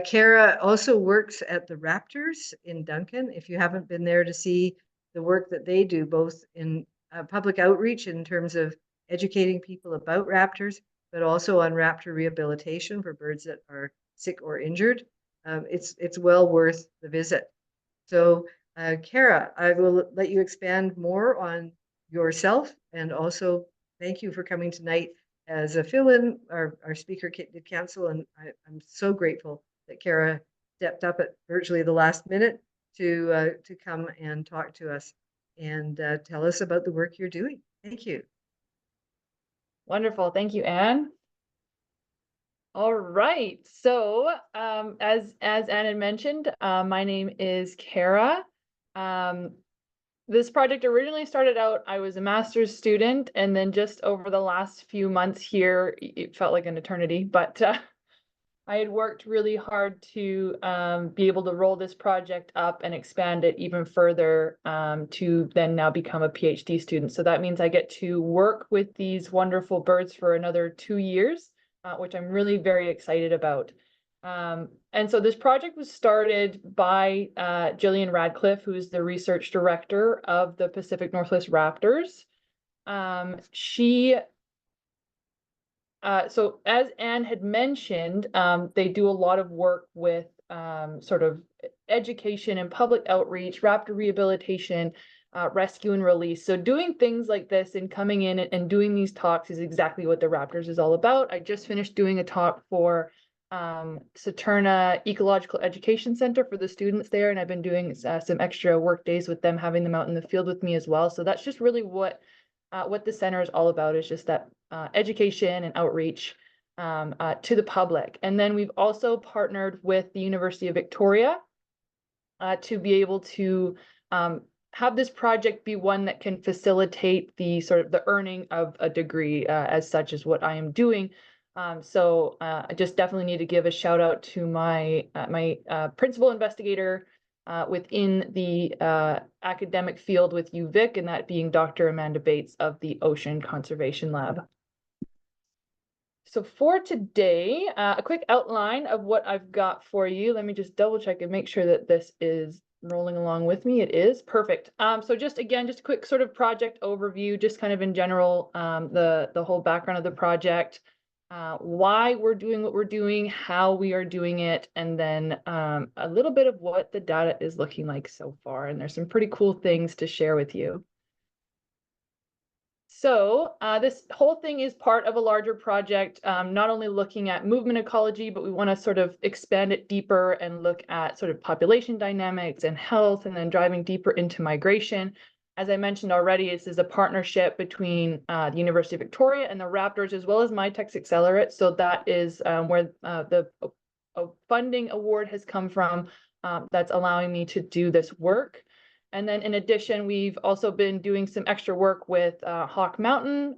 Cara also works at the Raptors in Duncan. If you haven't been there to see the work that they do, both in public outreach in terms of educating people about raptors, but also on raptor rehabilitation for birds that are sick or injured, it's well worth the visit. So, Cara, I will let you expand more on yourself, and also thank you for coming tonight as a fill-in. Our speaker did cancel, and I'm so grateful that Cara stepped up at virtually the last minute to come and talk to us and tell us about the work you're doing. Thank you. Wonderful. Thank you, Anne. All right. So as Anne had mentioned, my name is Cara. This project originally started out, I was a master's student, and then just over the last few months here, it felt like an eternity, but I had worked really hard to be able to roll this project up and expand it even further to then now become a PhD student. So that means I get to work with these wonderful birds for another 2 years, which I'm really very excited about. And so this project was started by Gillian Radcliffe, who is the research director of the Pacific Northwest Raptors. So as Anne had mentioned, they do a lot of work with sort of education and public outreach, raptor rehabilitation, rescue and release. So doing things like this and coming in and doing these talks is exactly what the Raptors is all about. I just finished doing a talk for Saturna Ecological Education Center for the students there, and I've been doing some extra work days with them, having them out in the field with me as well. So that's just really what the center is all about, is just that education and outreach to the public. And then we've also partnered with the University of Victoria to be able to have this project be one that can facilitate the sort of the earning of a degree as such as what I am doing. So I just definitely need to give a shout out to my principal investigator within the academic field with UVic, and that being Dr. Amanda Bates of the Ocean Conservation Lab. So for today, a quick outline of what I've got for you. Let me just double check and make sure that this is rolling along with me. It is perfect. So just a quick sort of project overview, just kind of in general, the whole background of the project, why we're doing what we're doing, how we are doing it, and then a little bit of what the data is looking like so far. And there's some pretty cool things to share with you. So this whole thing is part of a larger project, not only looking at movement ecology, but we want to sort of expand it deeper and look at sort of population dynamics and health, and then driving deeper into migration. As I mentioned already, this is a partnership between the University of Victoria and the Raptors, as well as MyTex Accelerate. So that is where the funding award has come from, that's allowing me to do this work. And then in addition, we've also been doing some extra work with Hawk Mountain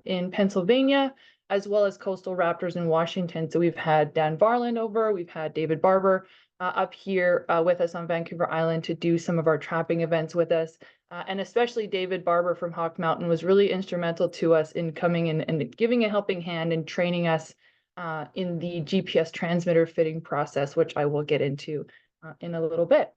in Pennsylvania, as well as Coastal Raptors in Washington. So we've had Dan Varland over, we've had David Barber up here with us on Vancouver Island to do some of our trapping events with us. And especially David Barber from Hawk Mountain was really instrumental to us in coming in and giving a helping hand and training us in the GPS transmitter fitting process, which I will get into in a little bit.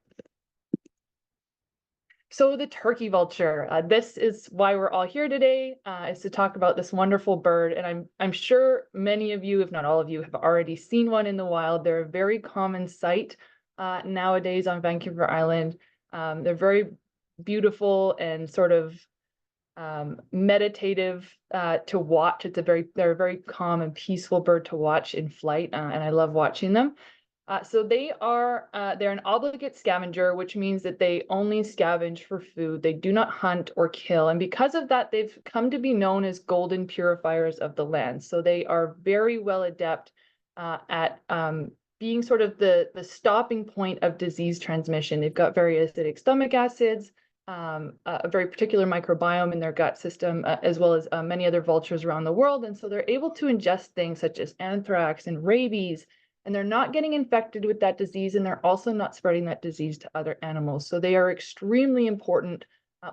So the turkey vulture, this is why we're all here today, is to talk about this wonderful bird. And I'm sure many of you, if not all of you, have already seen one in the wild. They're a very common sight nowadays on Vancouver Island. They're very beautiful and sort of meditative to watch. They're a very calm and peaceful bird to watch in flight, and I love watching them. So they're an obligate scavenger, which means that they only scavenge for food. They do not hunt or kill. And because of that, they've come to be known as golden purifiers of the land. So they are very well adept at being sort of the stopping point of disease transmission. They've got very acidic stomach acids, a very particular microbiome in their gut system, as well as many other vultures around the world. And so they're able to ingest things such as anthrax and rabies, and they're not getting infected with that disease, and they're also not spreading that disease to other animals. So they are extremely important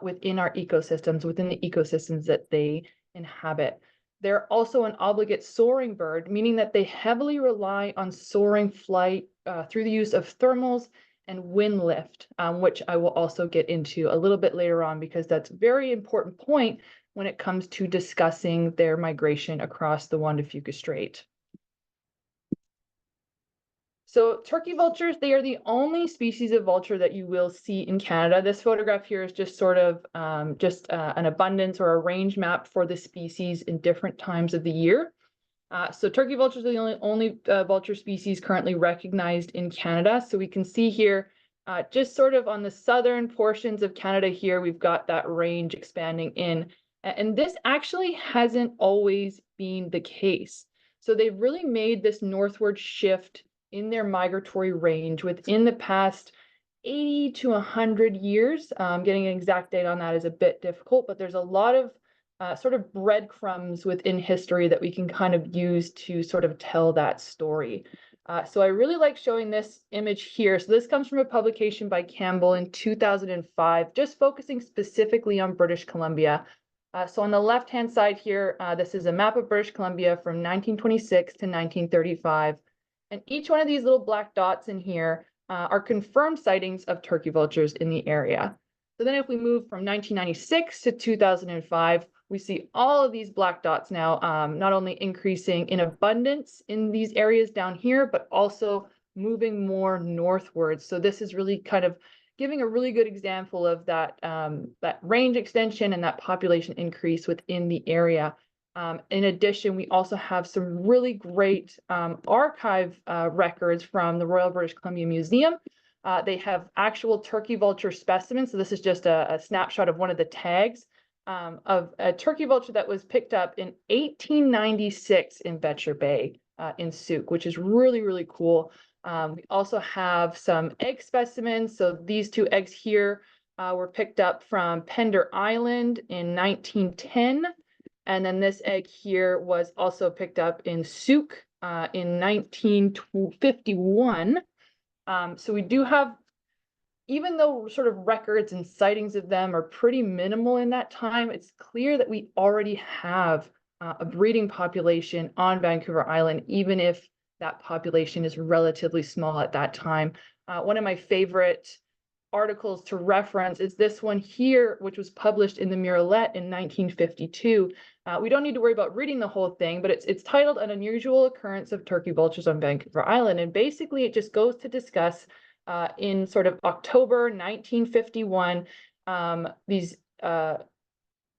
within our ecosystems, within the ecosystems that they inhabit. They're also an obligate soaring bird, meaning that they heavily rely on soaring flight through the use of thermals and wind lift, which I will also get into a little bit later on, because that's a very important point when it comes to discussing their migration across the Juan de Fuca Strait. So turkey vultures, they are the only species of vulture that you will see in Canada. This photograph here is just sort of an abundance or a range map for the species in different times of the year. So turkey vultures are the only vulture species currently recognized in Canada. So we can see here, just sort of on the southern portions of Canada here, we've got that range expanding in. And this actually hasn't always been the case. So they've really made this northward shift in their migratory range within the past 80 to 100 years. Getting an exact date on that is a bit difficult, but there's a lot of sort of breadcrumbs within history that we can kind of use to sort of tell that story. So I really like showing this image here. So this comes from a publication by Campbell in 2005, just focusing specifically on British Columbia. So on the left-hand side here, this is a map of British Columbia from 1926 to 1935. And each one of these little black dots in here are confirmed sightings of turkey vultures in the area. So then if we move from 1996 to 2005, we see all of these black dots now, not only increasing in abundance in these areas down here, but also moving more northwards. So this is really kind of giving a really good example of that, that range extension and that population increase within the area. In addition, we also have some really great archive records from the Royal British Columbia Museum. They have actual turkey vulture specimens. So this is just a snapshot of one of the tags of a turkey vulture that was picked up in 1896 in Betcher Bay in Souk, which is really, really cool. We also have some egg specimens. So these two eggs here were picked up from Pender Island in 1910. And then this egg here was also picked up in Souk in 1951. So we do have, even though sort of records and sightings of them are pretty minimal in that time, it's clear that we already have a breeding population on Vancouver Island, even if that population is relatively small at that time. One of my favorite articles to reference is this one here, which was published in the Murrelet in 1952. We don't need to worry about reading the whole thing, but it's titled An Unusual Occurrence of Turkey Vultures on Vancouver Island. And basically it just goes to discuss in sort of October 1951, these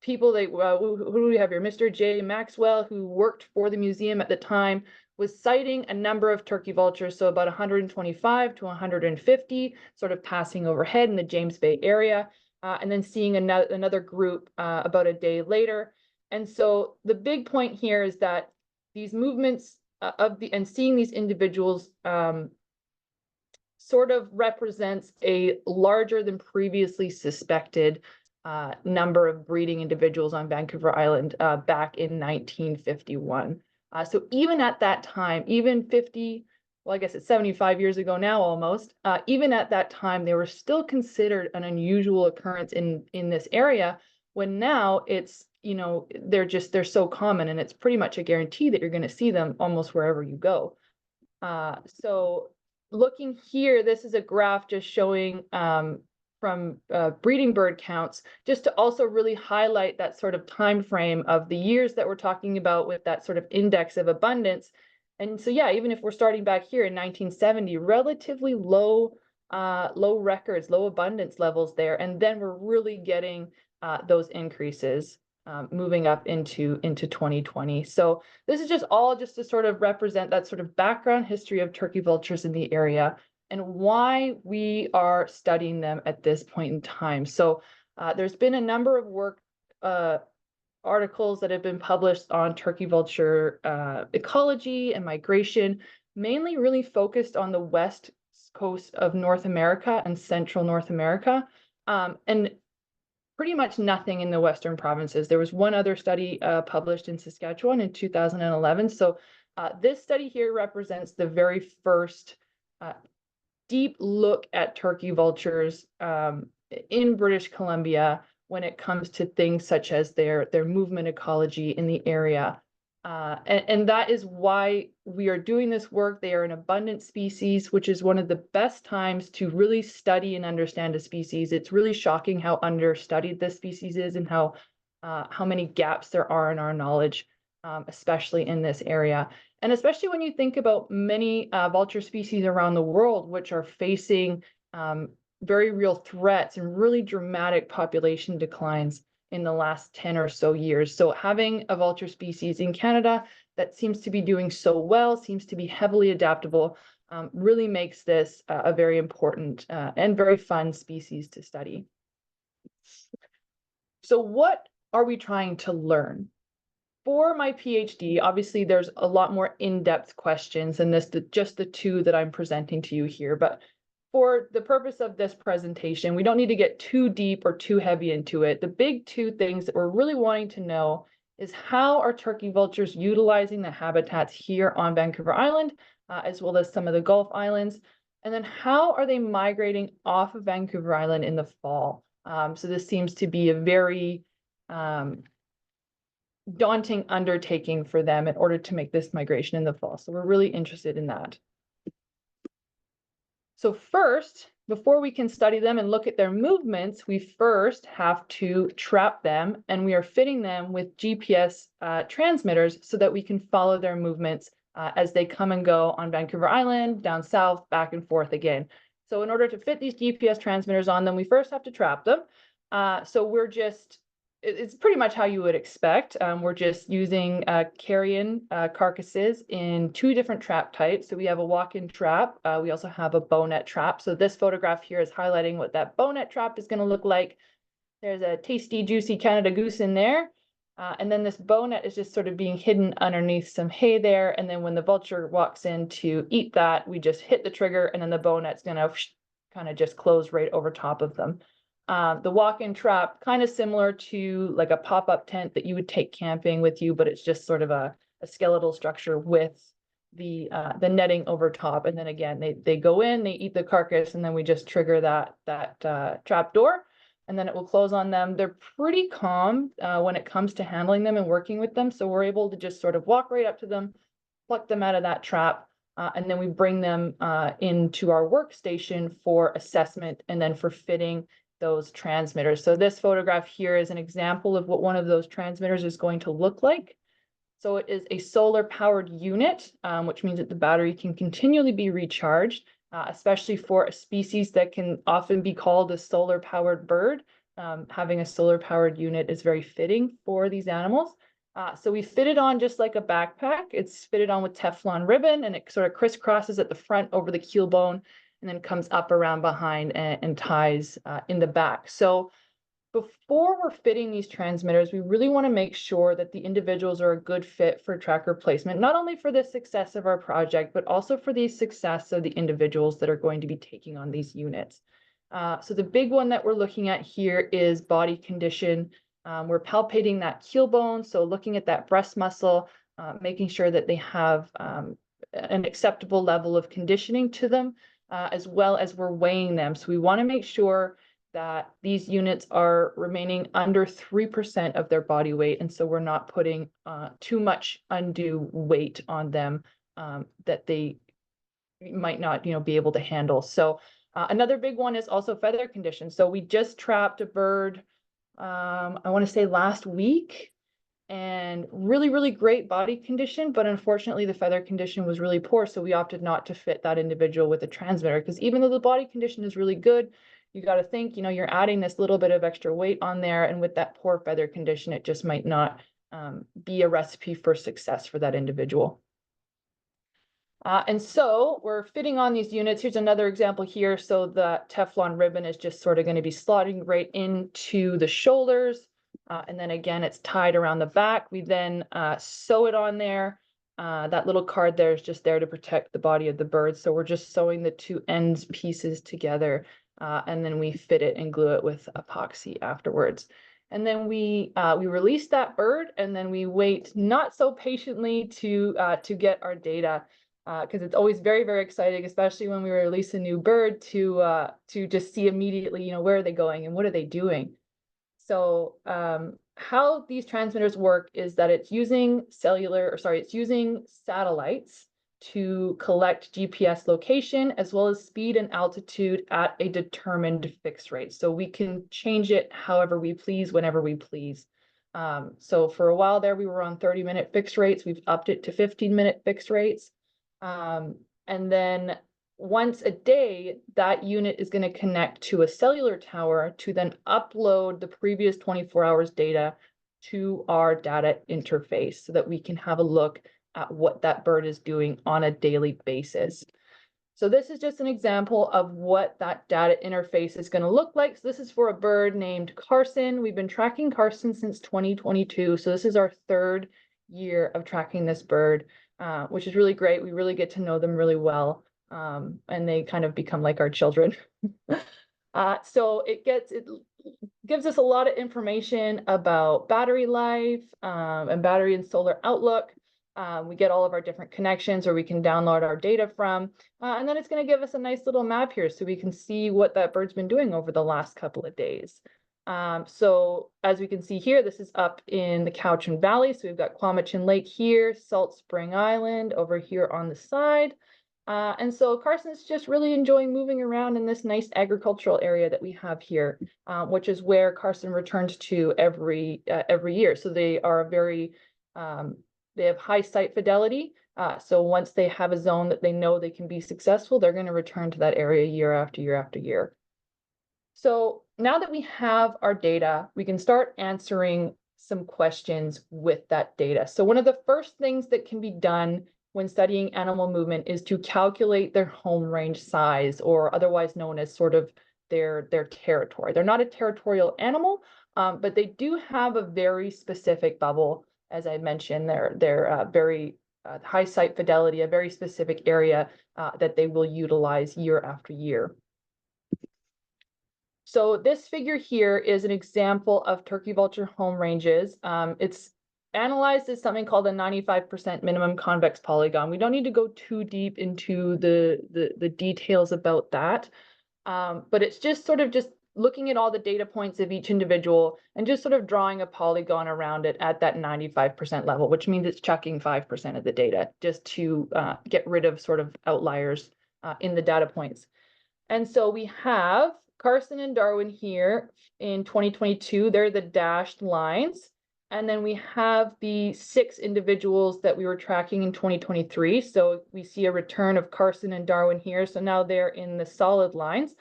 people, who do we have here? Mr. J. Maxwell, who worked for the museum at the time, was sighting a number of turkey vultures, so about 125 to 150, sort of passing overhead in the James Bay area, and then seeing another group about a day later. And so the big point here is that these movements and seeing these individuals sort of represents a larger than previously suspected number of breeding individuals on Vancouver Island back in 1951. So even at that time, even 50, well, I guess it's 75 years ago now almost, even at that time, they were still considered an unusual occurrence in this area, when now it's, you know, they're so common, and it's pretty much a guarantee that you're going to see them almost wherever you go. So looking here, this is a graph just showing from breeding bird counts, just to also really highlight that sort of time frame of the years that we're talking about with that sort of index of abundance. And so, yeah, even if we're starting back here in 1970, relatively low records, low abundance levels there, and then we're really getting those increases moving up into 2020. So this is just to sort of represent that sort of background history of turkey vultures in the area and why we are studying them at this point in time. So there's been a number of articles that have been published on turkey vulture ecology and migration, mainly really focused on the west coast of North America and central North America, and pretty much nothing in the western provinces. There was one other study published in Saskatchewan in 2011. So this study here represents the very first deep look at turkey vultures in British Columbia when it comes to things such as their movement ecology in the area. And that is why we are doing this work. They are an abundant species, which is one of the best times to really study and understand a species. It's really shocking how understudied this species is and how many gaps there are in our knowledge, especially in this area. And especially when you think about many vulture species around the world, which are facing very real threats and really dramatic population declines in the last 10 or so years. So having a vulture species in Canada that seems to be doing so well, seems to be heavily adaptable, really makes this a very important and very fun species to study. So what are we trying to learn? For my PhD, obviously there's a lot more in-depth questions than just the two that I'm presenting to you here, but for the purpose of this presentation, we don't need to get too deep or too heavy into it. The big two things that we're really wanting to know is how are turkey vultures utilizing the habitats here on Vancouver Island, as well as some of the Gulf Islands, and then how are they migrating off of Vancouver Island in the fall? So this seems to be a very daunting undertaking for them in order to make this migration in the fall. So we're really interested in that. So first, before we can study them and look at their movements, we first have to trap them, and we are fitting them with GPS transmitters so that we can follow their movements as they come and go on Vancouver Island, down south, back and forth again. So in order to fit these GPS transmitters on them, we first have to trap them. So we're just it's pretty much how you would expect. We're just using carrion carcasses in two different trap types. So we have a walk-in trap. We also have a bow net trap. So this photograph here is highlighting what that bow net trap is going to look like. There's a tasty, juicy Canada goose in there. And then this bow net is just sort of being hidden underneath some hay there. And then when the vulture walks in to eat that, we just hit the trigger, and then the bow net's going to kind of just close right over top of them. The walk-in trap, kind of similar to like a pop-up tent that you would take camping with you, but it's just sort of a skeletal structure with the netting over top. And then again, they go in, they eat the carcass, and then we just trigger that trap door, and then it will close on them. They're pretty calm when it comes to handling them and working with them. So we're able to just sort of walk right up to them, pluck them out of that trap, and then we bring them into our workstation for assessment and then for fitting those transmitters. So this photograph here is an example of what one of those transmitters is going to look like. So it is a solar powered unit, which means that the battery can continually be recharged, especially for a species that can often be called a solar powered bird. Having a solar powered unit is very fitting for these animals. So we fit it on just like a backpack. It's fitted on with Teflon ribbon, and it sort of crisscrosses at the front over the keel bone, and then comes up around behind and ties in the back. So before we're fitting these transmitters, we really want to make sure that the individuals are a good fit for tracker placement, not only for the success of our project, but also for the success of the individuals that are going to be taking on these units. So the big one that we're looking at here is body condition. We're palpating that keel bone, so looking at that breast muscle, making sure that they have an acceptable level of conditioning to them, as well as we're weighing them. So we want to make sure that these units are remaining under 3% of their body weight. And so we're not putting too much undue weight on them that they might not, be able to handle. So another big one is also feather condition. So we just trapped a bird, I want to say last week, and really, really great body condition, but unfortunately the feather condition was really poor. So we opted not to fit that individual with a transmitter, because even though the body condition is really good, you got to think, you're adding this little bit of extra weight on there, and with that poor feather condition, it just might not be a recipe for success for that individual. And so we're fitting on these units. Here's another example here. So the Teflon ribbon is just sort of going to be slotting right into the shoulders. And then again, it's tied around the back. We then sew it on there. That little card there is just there to protect the body of the bird. So we're just sewing the two ends pieces together, and then we fit it and glue it with epoxy afterwards. And then we release that bird, and then we wait not so patiently to get our data, because it's always very, very exciting, especially when we release a new bird, to just see immediately, where are they going and what are they doing. So how these transmitters work is that it's using it's using satellites to collect GPS location as well as speed and altitude at a determined fixed rate. So we can change it however we please, whenever we please. So for a while there, we were on 30-minute fixed rates. We've upped it to 15-minute fixed rates. And then once a day, that unit is going to connect to a cellular tower to then upload the previous 24 hours data to our data interface so that we can have a look at what that bird is doing on a daily basis. So this is just an example of what that data interface is going to look like. So this is for a bird named Carson. We've been tracking Carson since 2022. So this is our 3rd year of tracking this bird, which is really great. We really get to know them really well. And they kind of become like our children. So it gives us a lot of information about battery life and battery and solar outlook. We get all of our different connections where we can download our data from. And then it's going to give us a nice little map here so we can see what that bird's been doing over the last couple of days. So as we can see here, this is up in the Cowichan Valley. So we've got Quamachin Lake here, Salt Spring Island over here on the side. And so Carson's just really enjoying moving around in this nice agricultural area that we have here, which is where Carson returns to every year. So they are very, they have high site fidelity. So once they have a zone that they know they can be successful, they're going to return to that area year after year after year. So now that we have our data, we can start answering some questions with that data. So one of the first things that can be done when studying animal movement is to calculate their home range size, or otherwise known as sort of their territory. They're not a territorial animal, but they do have a very specific bubble. As I mentioned, they're very high site fidelity, a very specific area that they will utilize year after year. So this figure here is an example of turkey vulture home ranges. It's analyzed as something called a 95% minimum convex polygon. We don't need to go too deep into the details about that, but it's just sort of just looking at all the data points of each individual and just sort of drawing a polygon around it at that 95% level, which means it's chucking 5% of the data just to get rid of sort of outliers in the data points. And so we have Carson and Darwin here in 2022. They're the dashed lines. And then we have the 6 individuals that we were tracking in 2023. So we see a return of Carson and Darwin here. So now they're in the solid lines.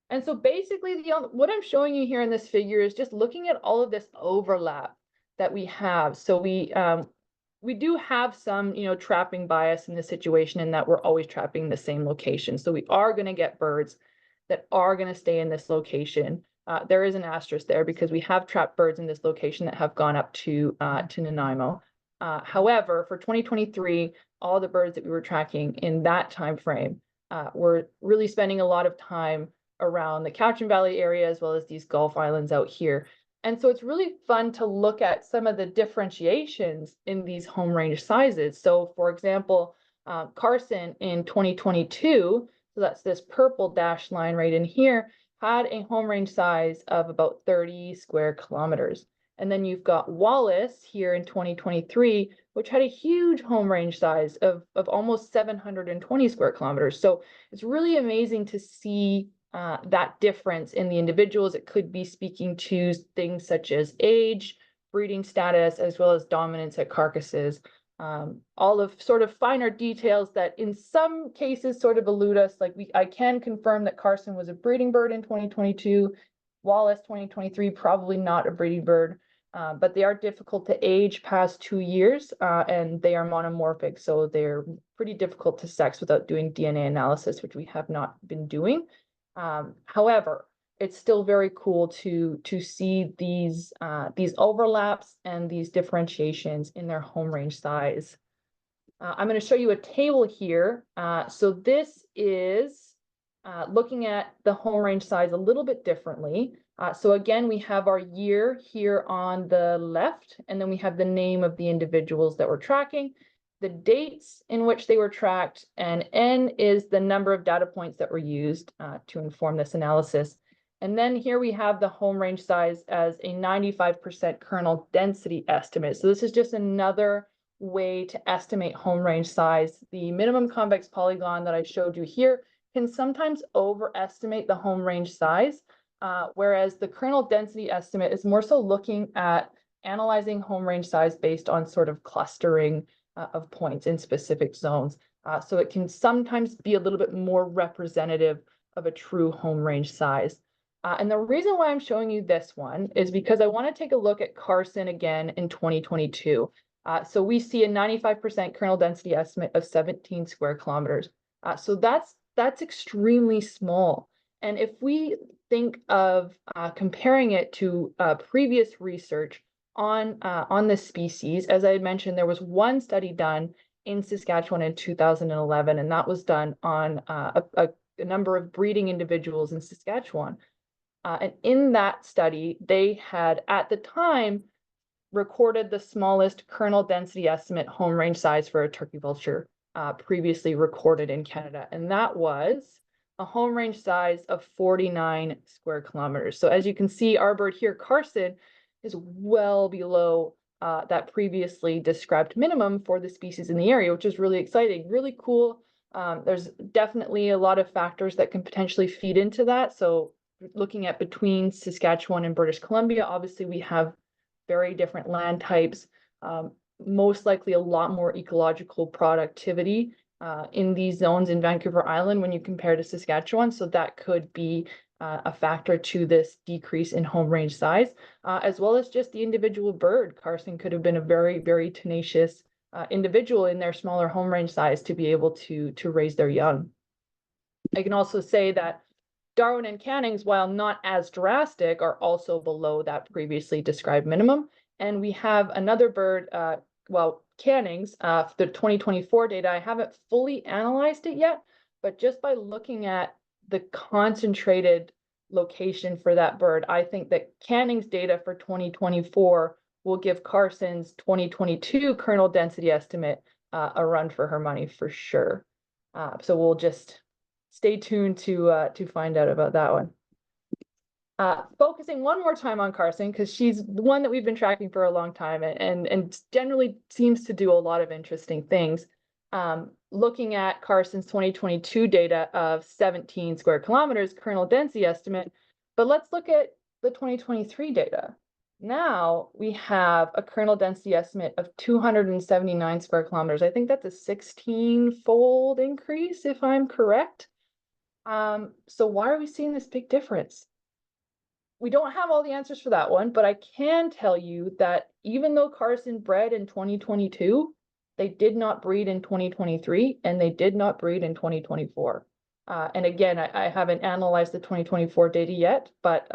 And so basically what I'm showing you here in this figure is just looking at all of this overlap that we have. So we do have some, trapping bias in this situation in that we're always trapping the same location. So we are going to get birds that are going to stay in this location. There is an asterisk there because we have trapped birds in this location that have gone up to Nanaimo. However, for 2023, all the birds that we were tracking in that time frame were really spending a lot of time around the Cowichan Valley area as well as these Gulf Islands out here. And so it's really fun to look at some of the differentiations in these home range sizes. So for example, Carson in 2022, so that's this purple dashed line right in here, had a home range size of about 30 square kilometers. And then you've got Wallace here in 2023, which had a huge home range size of almost 720 square kilometers. So it's really amazing to see that difference in the individuals. It could be speaking to things such as age, breeding status, as well as dominance at carcasses. All of sort of finer details that in some cases sort of elude us. Like I can confirm that Carson was a breeding bird in 2022. Wallace 2023, probably not a breeding bird, but they are difficult to age past 2 years and they are monomorphic. So they're pretty difficult to sex without doing DNA analysis, which we have not been doing. However, it's still very cool to see these overlaps and these differentiations in their home range size. I'm going to show you a table here. So this is looking at the home range size a little bit differently. So again, we have our year here on the left, and then we have the name of the individuals that we're tracking, the dates in which they were tracked, and N is the number of data points that were used to inform this analysis. And then here we have the home range size as a 95% kernel density estimate. So this is just another way to estimate home range size. The minimum convex polygon that I showed you here can sometimes overestimate the home range size, whereas the kernel density estimate is more so looking at analyzing home range size based on sort of clustering of points in specific zones. So it can sometimes be a little bit more representative of a true home range size. And the reason why I'm showing you this one is because I want to take a look at Carson again in 2022. So we see a 95% kernel density estimate of 17 square kilometers. So that's extremely small. And if we think of comparing it to previous research on this species, as I had mentioned, there was one study done in Saskatchewan in 2011, and that was done on a number of breeding individuals in Saskatchewan. And in that study, they had, at the time, recorded the smallest kernel density estimate home range size for a turkey vulture previously recorded in Canada. And that was a home range size of 49 square kilometers. So as you can see, our bird here, Carson, is well below that previously described minimum for the species in the area, which is really exciting, really cool. There's definitely a lot of factors that can potentially feed into that. So looking at between Saskatchewan and British Columbia, obviously we have very different land types, most likely a lot more ecological productivity in these zones in Vancouver Island when you compare to Saskatchewan. So that could be a factor to this decrease in home range size, as well as just the individual bird. Carson could have been a very, very tenacious individual in their smaller home range size to be able to raise their young. I can also say that Darwin and Canning's, while not as drastic, are also below that previously described minimum. And we have another bird, Canning's, the 2024 data, I haven't fully analyzed it yet, but just by looking at the concentrated location for that bird, I think that Canning's data for 2024 will give Carson's 2022 kernel density estimate a run for her money for sure. So we'll just stay tuned to find out about that one. Focusing one more time on Carson, because she's the one that we've been tracking for a long time and generally seems to do a lot of interesting things. Looking at Carson's 2022 data of 17 square kilometers kernel density estimate, but let's look at the 2023 data. Now we have a kernel density estimate of 279 square kilometers. I think that's a 16-fold increase, if I'm correct. So why are we seeing this big difference? We don't have all the answers for that one, but I can tell you that even though Carson bred in 2022, they did not breed in 2023, and they did not breed in 2024. And again, I haven't analyzed the 2024 data yet, but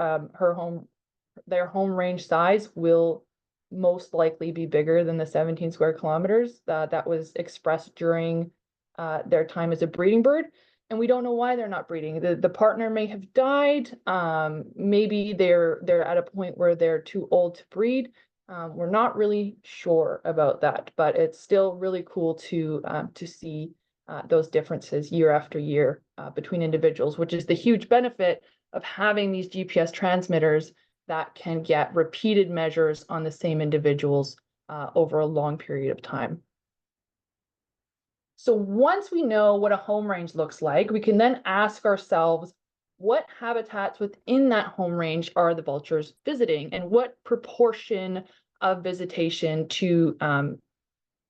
their home range size will most likely be bigger than the 17 square kilometers that was expressed during their time as a breeding bird. And we don't know why they're not breeding. The partner may have died. Maybe they're at a point where they're too old to breed. We're not really sure about that, but it's still really cool to see those differences year after year between individuals, which is the huge benefit of having these GPS transmitters that can get repeated measures on the same individuals over a long period of time. So once we know what a home range looks like, we can then ask ourselves, what habitats within that home range are the vultures visiting, and what proportion of visitation to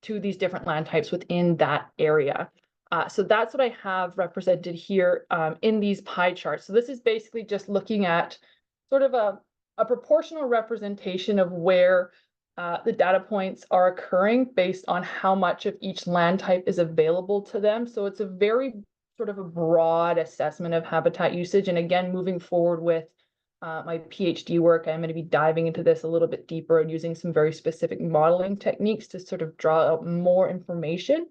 these different land types within that area? So that's what I have represented here in these pie charts. So this is basically just looking at sort of a proportional representation of where the data points are occurring based on how much of each land type is available to them. So it's a very sort of a broad assessment of habitat usage. And again, moving forward with my PhD work, I'm going to be diving into this a little bit deeper and using some very specific modeling techniques to sort of draw out more information.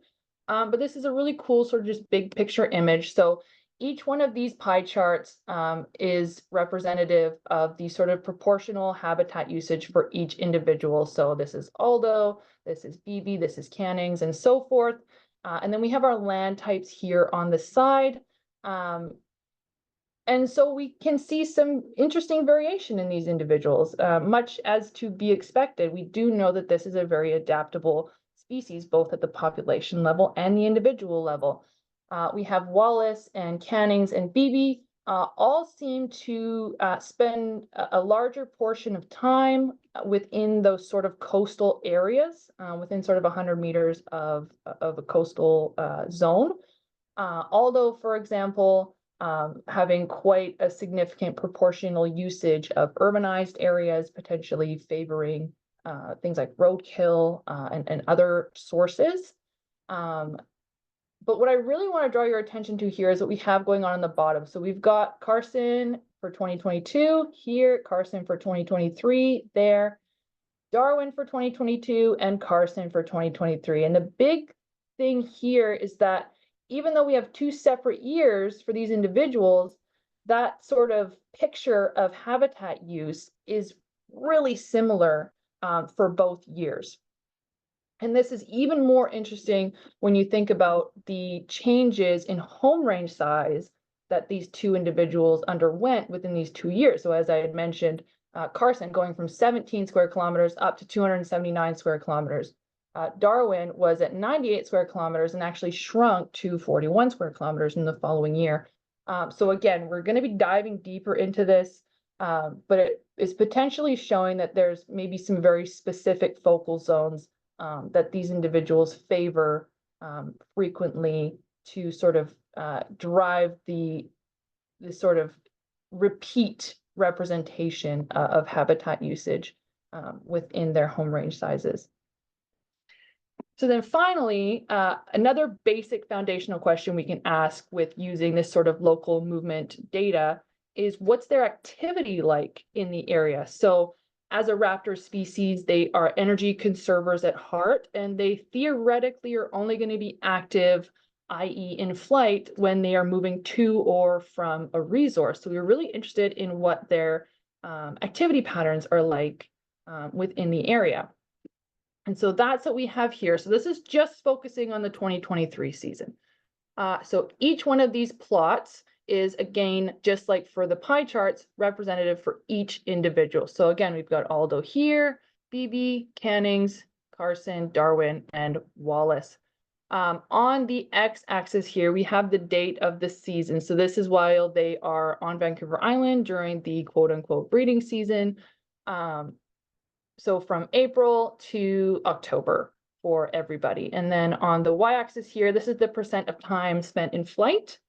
But this is a really cool sort of just big picture image. So each one of these pie charts is representative of the sort of proportional habitat usage for each individual. So this is Aldo, this is BB, this is Canning's, and so forth. And then we have our land types here on the side. And so we can see some interesting variation in these individuals, much as to be expected. We do know that this is a very adaptable species, both at the population level and the individual level. We have Wallace and Cannings and Beebe all seem to spend a larger portion of time within those sort of coastal areas, within sort of 100 meters of a coastal zone. Although, for example, having quite a significant proportional usage of urbanized areas, potentially favoring things like roadkill and other sources. But what I really want to draw your attention to here is what we have going on the bottom. So we've got Carson for 2022 here, Carson for 2023 there, Darwin for 2022, and Carson for 2023. And the big thing here is that even though we have two separate years for these individuals, that sort of picture of habitat use is really similar for both years. And this is even more interesting when you think about the changes in home range size that these two individuals underwent within these 2 years. So as I had mentioned, Carson going from 17 square kilometers up to 279 square kilometers. Darwin was at 98 square kilometers and actually shrunk to 41 square kilometers in the following year. So again, we're going to be diving deeper into this, but it is potentially showing that there's maybe some very specific focal zones that these individuals favor frequently to sort of drive the sort of repeat representation of habitat usage within their home range sizes. So then finally, another basic foundational question we can ask with using this sort of local movement data is, what's their activity like in the area? So as a raptor species, they are energy conservers at heart, and they theoretically are only going to be active, i.e. in flight, when they are moving to or from a resource. So we're really interested in what their activity patterns are like within the area. And so that's what we have here. So this is just focusing on the 2023 season. So each one of these plots is, again, just like for the pie charts, representative for each individual. So again, we've got Aldo here, Beebe, Cannings, Carson, Darwin, and Wallace. On the x-axis here, we have the date of the season. So this is while they are on Vancouver Island during the quote-unquote breeding season. So from April to October for everybody. And then on the y-axis here, this is the percent of time spent in flight.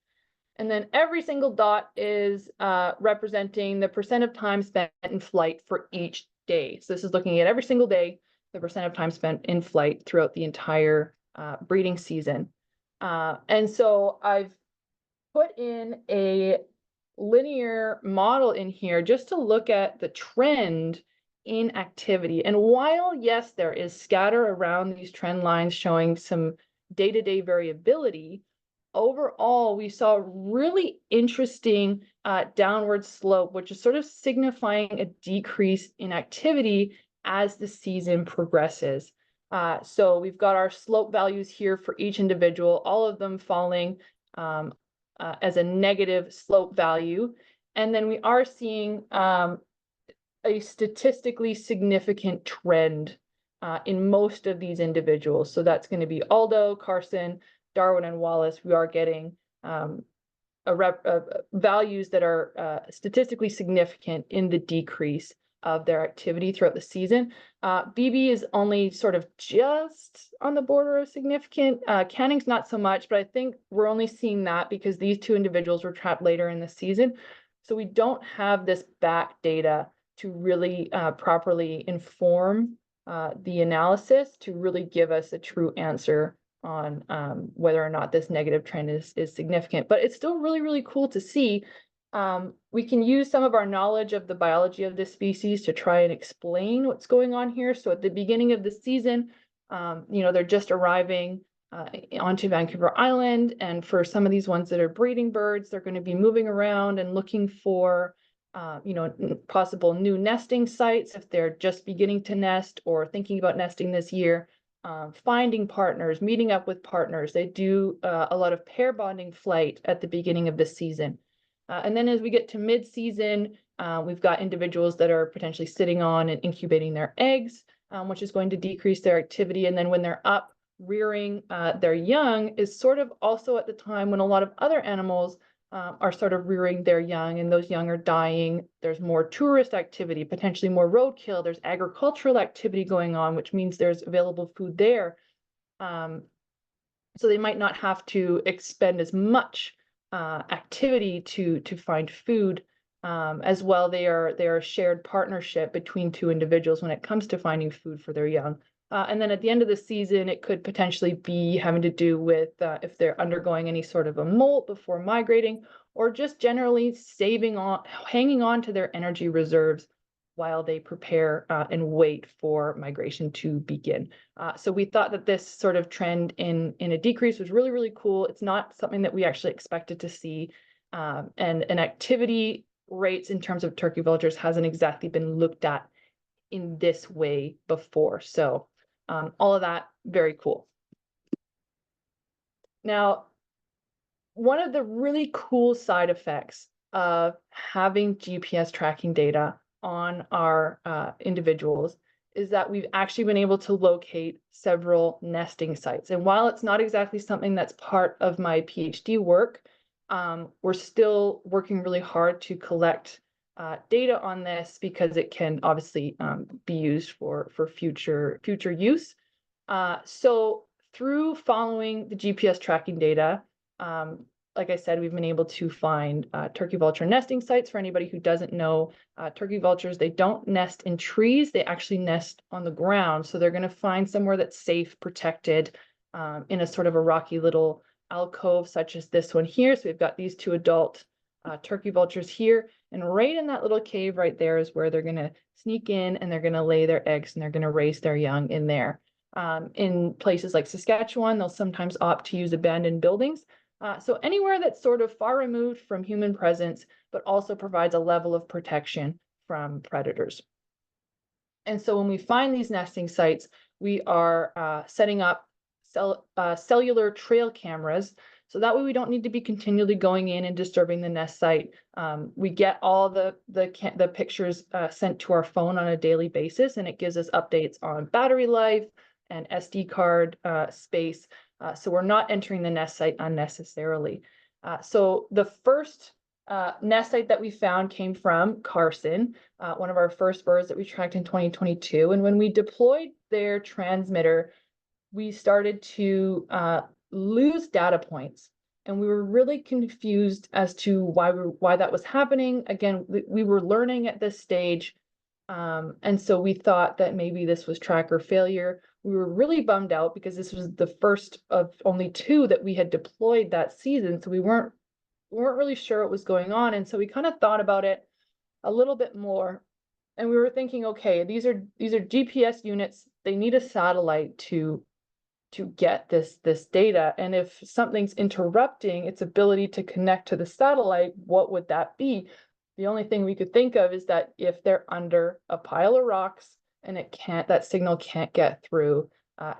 And then every single dot is representing the percent of time spent in flight for each day. So this is looking at every single day, the percent of time spent in flight throughout the entire breeding season. And so I've put in a linear model in here just to look at the trend in activity. And while, yes, there is scatter around these trend lines showing some day-to-day variability, overall, we saw a really interesting downward slope, which is sort of signifying a decrease in activity as the season progresses. So we've got our slope values here for each individual, all of them falling as a negative slope value. And then we are seeing a statistically significant trend in most of these individuals. So that's going to be Aldo, Carson, Darwin, and Wallace. We are getting values that are statistically significant in the decrease of their activity throughout the season. BB is only sort of just on the border of significant. Canning's not so much, but I think we're only seeing that because these two individuals were trapped later in the season. So we don't have this back data to really properly inform the analysis to really give us a true answer on whether or not this negative trend is significant. But it's still really, really cool to see. We can use some of our knowledge of the biology of this species to try and explain what's going on here. So at the beginning of the season, they're just arriving onto Vancouver Island. And for some of these ones that are breeding birds, they're going to be moving around and looking for possible new nesting sites if they're just beginning to nest or thinking about nesting this year, finding partners, meeting up with partners. They do a lot of pair bonding flight at the beginning of the season. And then as we get to mid-season, we've got individuals that are potentially sitting on and incubating their eggs, which is going to decrease their activity. And then when they're up rearing their young is sort of also at the time when a lot of other animals are sort of rearing their young, and those young are dying. There's more tourist activity, potentially more roadkill. There's agricultural activity going on, which means there's available food there. So they might not have to expend as much activity to find food. As well, they are a shared partnership between two individuals when it comes to finding food for their young. And then at the end of the season, it could potentially be having to do with if they're undergoing any sort of a molt before migrating, or just generally hanging on to their energy reserves while they prepare and wait for migration to begin. So we thought that this sort of trend in a decrease was really, really cool. It's not something that we actually expected to see. And activity rates in terms of turkey vultures hasn't exactly been looked at in this way before. So all of that, very cool. Now, one of the really cool side effects of having GPS tracking data on our individuals is that we've actually been able to locate several nesting sites. And while it's not exactly something that's part of my PhD work, we're still working really hard to collect data on this because it can obviously be used for future use. So through following the GPS tracking data, like I said, we've been able to find turkey vulture nesting sites. For anybody who doesn't know, turkey vultures, they don't nest in trees, they actually nest on the ground. So they're going to find somewhere that's safe, protected, in a sort of a rocky little alcove such as this one here. So we've got these two adult turkey vultures here, and right in that little cave right there is where they're going to sneak in, and they're going to lay their eggs, and they're going to raise their young in there. In places like Saskatchewan, they'll sometimes opt to use abandoned buildings. So anywhere that's sort of far removed from human presence, but also provides a level of protection from predators. And so when we find these nesting sites, we are setting up cellular trail cameras. So that way we don't need to be continually going in and disturbing the nest site. We get all the pictures sent to our phone on a daily basis, and it gives us updates on battery life and SD card space. So we're not entering the nest site unnecessarily. So the first nest site that we found came from Carson, one of our first birds that we tracked in 2022. And when we deployed their transmitter, we started to lose data points. And we were really confused as to why that was happening. Again, we were learning at this stage. And so we thought that maybe this was tracker failure. We were really bummed out because this was the first of only 2 that we had deployed that season. So we weren't really sure what was going on. And so we kind of thought about it a little bit more. And we were thinking, okay, these are GPS units. They need a satellite to get this data. And if something's interrupting its ability to connect to the satellite, what would that be? The only thing we could think of is that if they're under a pile of rocks and that signal can't get through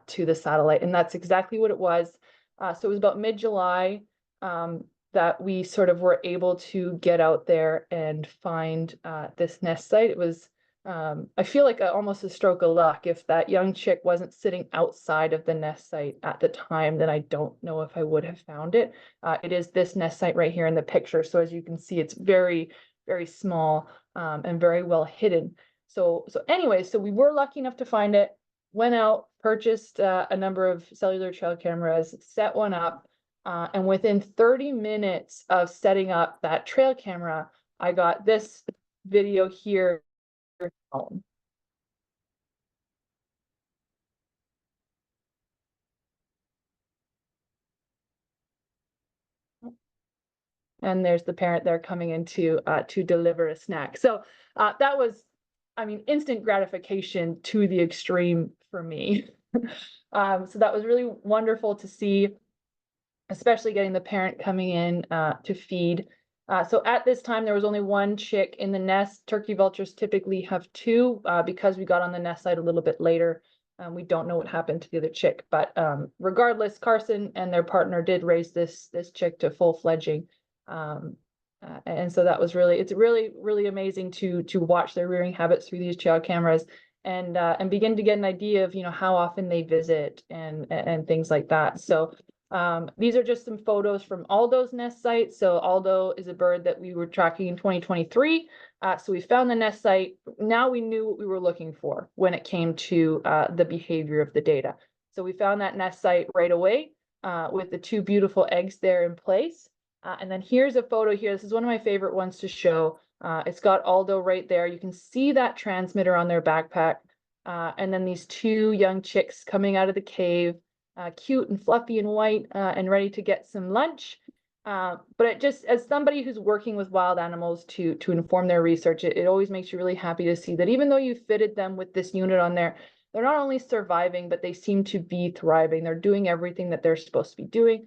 to the satellite. And that's exactly what it was. So it was about mid-July that we sort of were able to get out there and find this nest site. It was, I feel like almost a stroke of luck. If that young chick wasn't sitting outside of the nest site at the time, then I don't know if I would have found it. It is this nest site right here in the picture. So as you can see, it's very, very small and very well hidden. So anyway, so we were lucky enough to find it, went out, purchased a number of cellular trail cameras, set one up, and within 30 minutes of setting up that trail camera, I got this video here. And there's the parent there coming in to deliver a snack. So that was, I mean, instant gratification to the extreme for me. So that was really wonderful to see, especially getting the parent coming in to feed. So at this time, there was only 1 chick in the nest. Turkey vultures typically have 2 because we got on the nest site a little bit later. We don't know what happened to the other chick, but regardless, Carson and their partner did raise this chick to full fledging. And so that was it's really amazing to watch their rearing habits through these trail cameras and begin to get an idea of, how often they visit and things like that. So these are just some photos from Aldo's nest site. So Aldo is a bird that we were tracking in 2023. So we found the nest site. Now we knew what we were looking for when it came to the behavior of the data. So we found that nest site right away with the 2 beautiful eggs there in place. And then here's a photo here. This is one of my favorite ones to show. It's got Aldo right there. You can see that transmitter on their backpack. And then these 2 young chicks coming out of the cave, cute and fluffy and white and ready to get some lunch. But it just, as somebody who's working with wild animals to inform their research, it always makes you really happy to see that even though you fitted them with this unit on there, they're not only surviving, but they seem to be thriving. They're doing everything that they're supposed to be doing.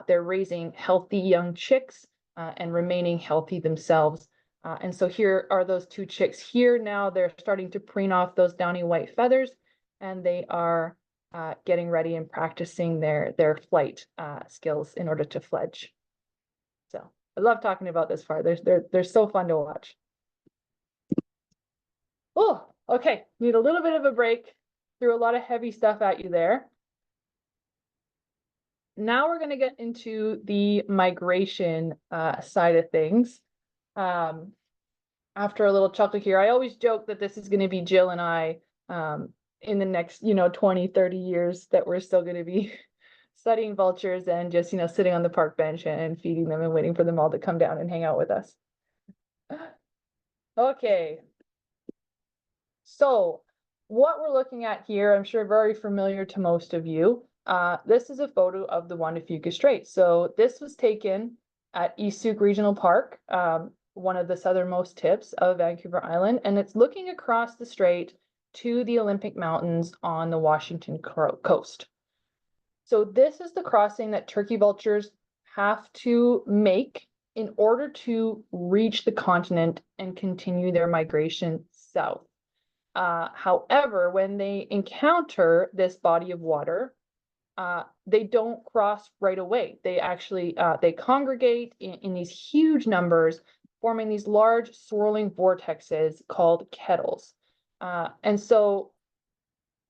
They're raising healthy young chicks and remaining healthy themselves. And so here are those 2 chicks here. Now they're starting to preen off those downy white feathers, and they are getting ready and practicing their flight skills in order to fledge. So I love talking about this part. They're so fun to watch. Oh, okay. Need a little bit of a break. Threw a lot of heavy stuff at you there. Now we're going to get into the migration side of things. After a little chuckle here, I always joke that this is going to be Jill and I in the next, 20, 30 years that we're still going to be studying vultures and just, sitting on the park bench and feeding them and waiting for them all to come down and hang out with us. Okay. So what we're looking at here, I'm sure very familiar to most of you. This is a photo of the Juan de Fuca Strait. So this was taken at East Souk Regional Park, one of the southernmost tips of Vancouver Island, and it's looking across the strait to the Olympic Mountains on the Washington coast. So this is the crossing that turkey vultures have to make in order to reach the continent and continue their migration south. However, when they encounter this body of water, they don't cross right away. They actually they congregate in these huge numbers, forming these large swirling vortexes called kettles. And so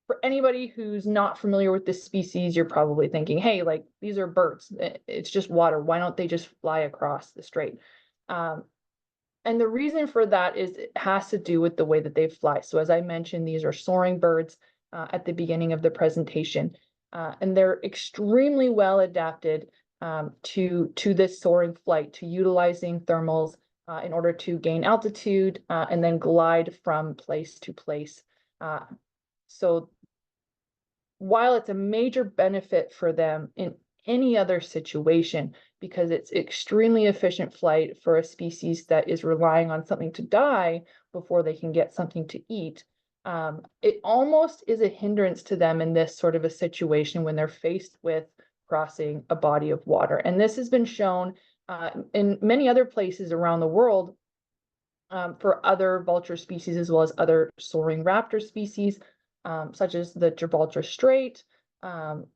for anybody who's not familiar with this species, you're probably thinking, hey, like these are birds. It's just water. Why don't they just fly across the strait? And the reason for that is it has to do with the way that they fly. So as I mentioned, these are soaring birds at the beginning of the presentation. And they're extremely well adapted to this soaring flight, to utilizing thermals in order to gain altitude and then glide from place to place. So while it's a major benefit for them in any other situation, because it's extremely efficient flight for a species that is relying on something to die before they can get something to eat, it almost is a hindrance to them in this sort of a situation when they're faced with crossing a body of water. And this has been shown in many other places around the world for other vulture species, as well as other soaring raptor species, such as the Gibraltar Strait,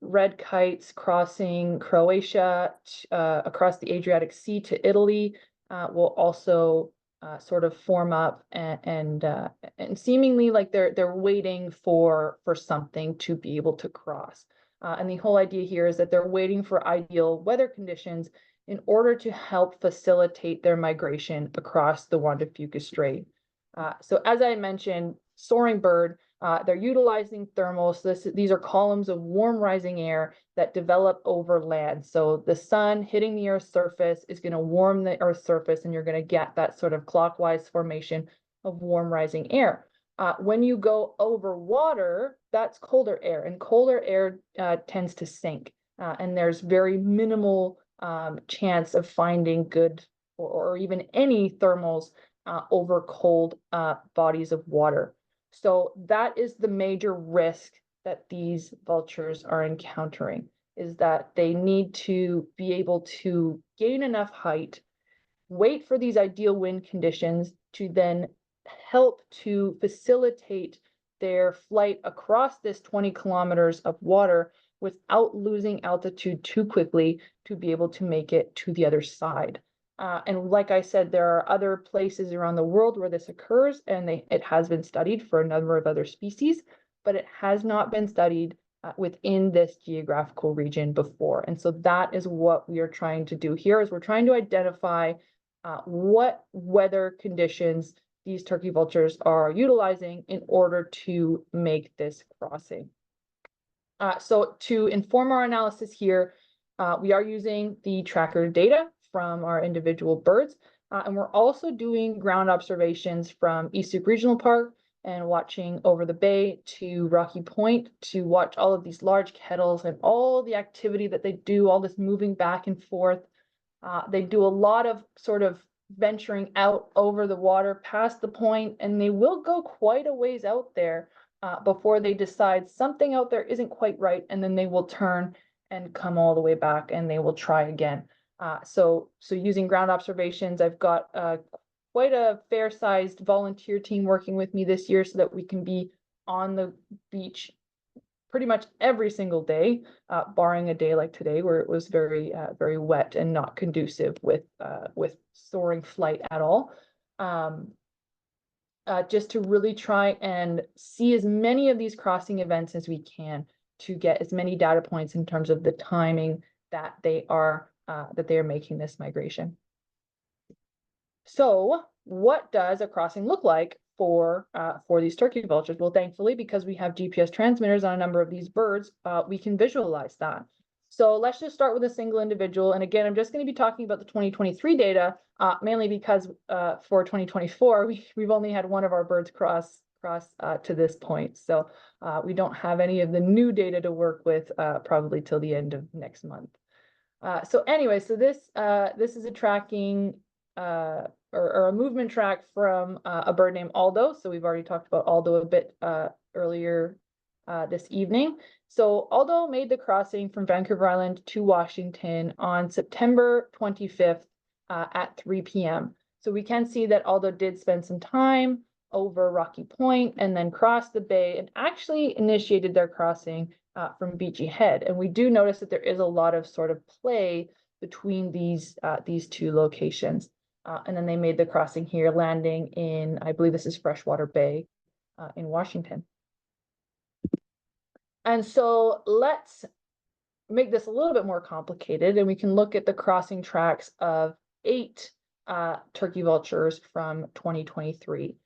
red kites crossing Croatia across the Adriatic Sea to Italy will also sort of form up and seemingly like they're waiting for something to be able to cross. And the whole idea here is that they're waiting for ideal weather conditions in order to help facilitate their migration across the Juan de Fuca Strait. So as I mentioned, soaring bird, they're utilizing thermals. These are columns of warm rising air that develop over land. So the sun hitting the Earth's surface is going to warm the Earth's surface, and you're going to get that sort of clockwise formation of warm rising air. When you go over water, that's colder air, and colder air tends to sink. And there's very minimal chance of finding good or even any thermals over cold bodies of water. So that is the major risk that these vultures are encountering, is that they need to be able to gain enough height, wait for these ideal wind conditions to then help to facilitate their flight across this 20 kilometers of water without losing altitude too quickly to be able to make it to the other side. And like I said, there are other places around the world where this occurs, and it has been studied for a number of other species, but it has not been studied within this geographical region before. And so that is what we are trying to do here, is we're trying to identify what weather conditions these turkey vultures are utilizing in order to make this crossing. So to inform our analysis here, we are using the tracker data from our individual birds, and we're also doing ground observations from Eastern Regional Park and watching over the bay to Rocky Point to watch all of these large kettles and all the activity that they do, all this moving back and forth. They do a lot of sort of venturing out over the water past the point, and they will go quite a ways out there before they decide something out there isn't quite right, and then they will turn and come all the way back, and they will try again. So using ground observations, I've got quite a fair-sized volunteer team working with me this year so that we can be on the beach pretty much every single day, barring a day like today where it was very wet and not conducive with soaring flight at all. Just to really try and see as many of these crossing events as we can to get as many data points in terms of the timing that they are making this migration. So what does a crossing look like for these turkey vultures? Well, thankfully, because we have GPS transmitters on a number of these birds, we can visualize that. So let's just start with a single individual. And again, I'm just going to be talking about the 2023 data, mainly because for 2024, we've only had one of our birds cross to this point. So we don't have any of the new data to work with probably till the end of next month. So anyway, so this is a tracking or a movement track from a bird named Aldo. So we've already talked about Aldo a bit earlier this evening. So Aldo made the crossing from Vancouver Island to Washington on September 25th at 3 p.m. So we can see that Aldo did spend some time over Rocky Point and then crossed the bay and actually initiated their crossing from Beachy Head. And we do notice that there is a lot of sort of play between these two locations. And then they made the crossing here, landing in, I believe this is Freshwater Bay in Washington. And so let's make this a little bit more complicated, and we can look at the crossing tracks of 8 turkey vultures from 2023.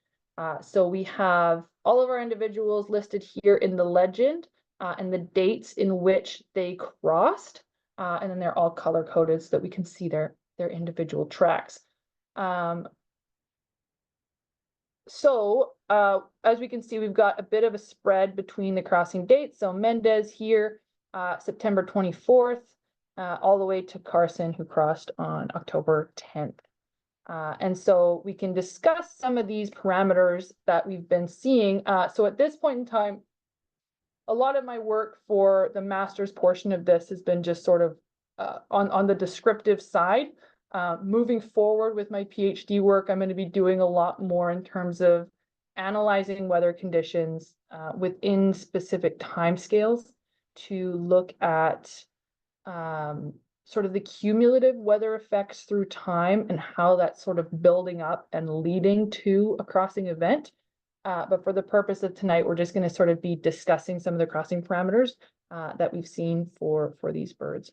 So we have all of our individuals listed here in the legend and the dates in which they crossed, and then they're all color coded so that we can see their individual tracks. So as we can see, we've got a bit of a spread between the crossing dates. So Mendez here, September 24th, all the way to Carson, who crossed on October 10th. And so we can discuss some of these parameters that we've been seeing. So at this point in time, a lot of my work for the master's portion of this has been just sort of on the descriptive side. Moving forward with my PhD work, I'm going to be doing a lot more in terms of analyzing weather conditions within specific timescales to look at sort of the cumulative weather effects through time and how that's sort of building up and leading to a crossing event. But for the purpose of tonight, we're just going to sort of be discussing some of the crossing parameters that we've seen for these birds.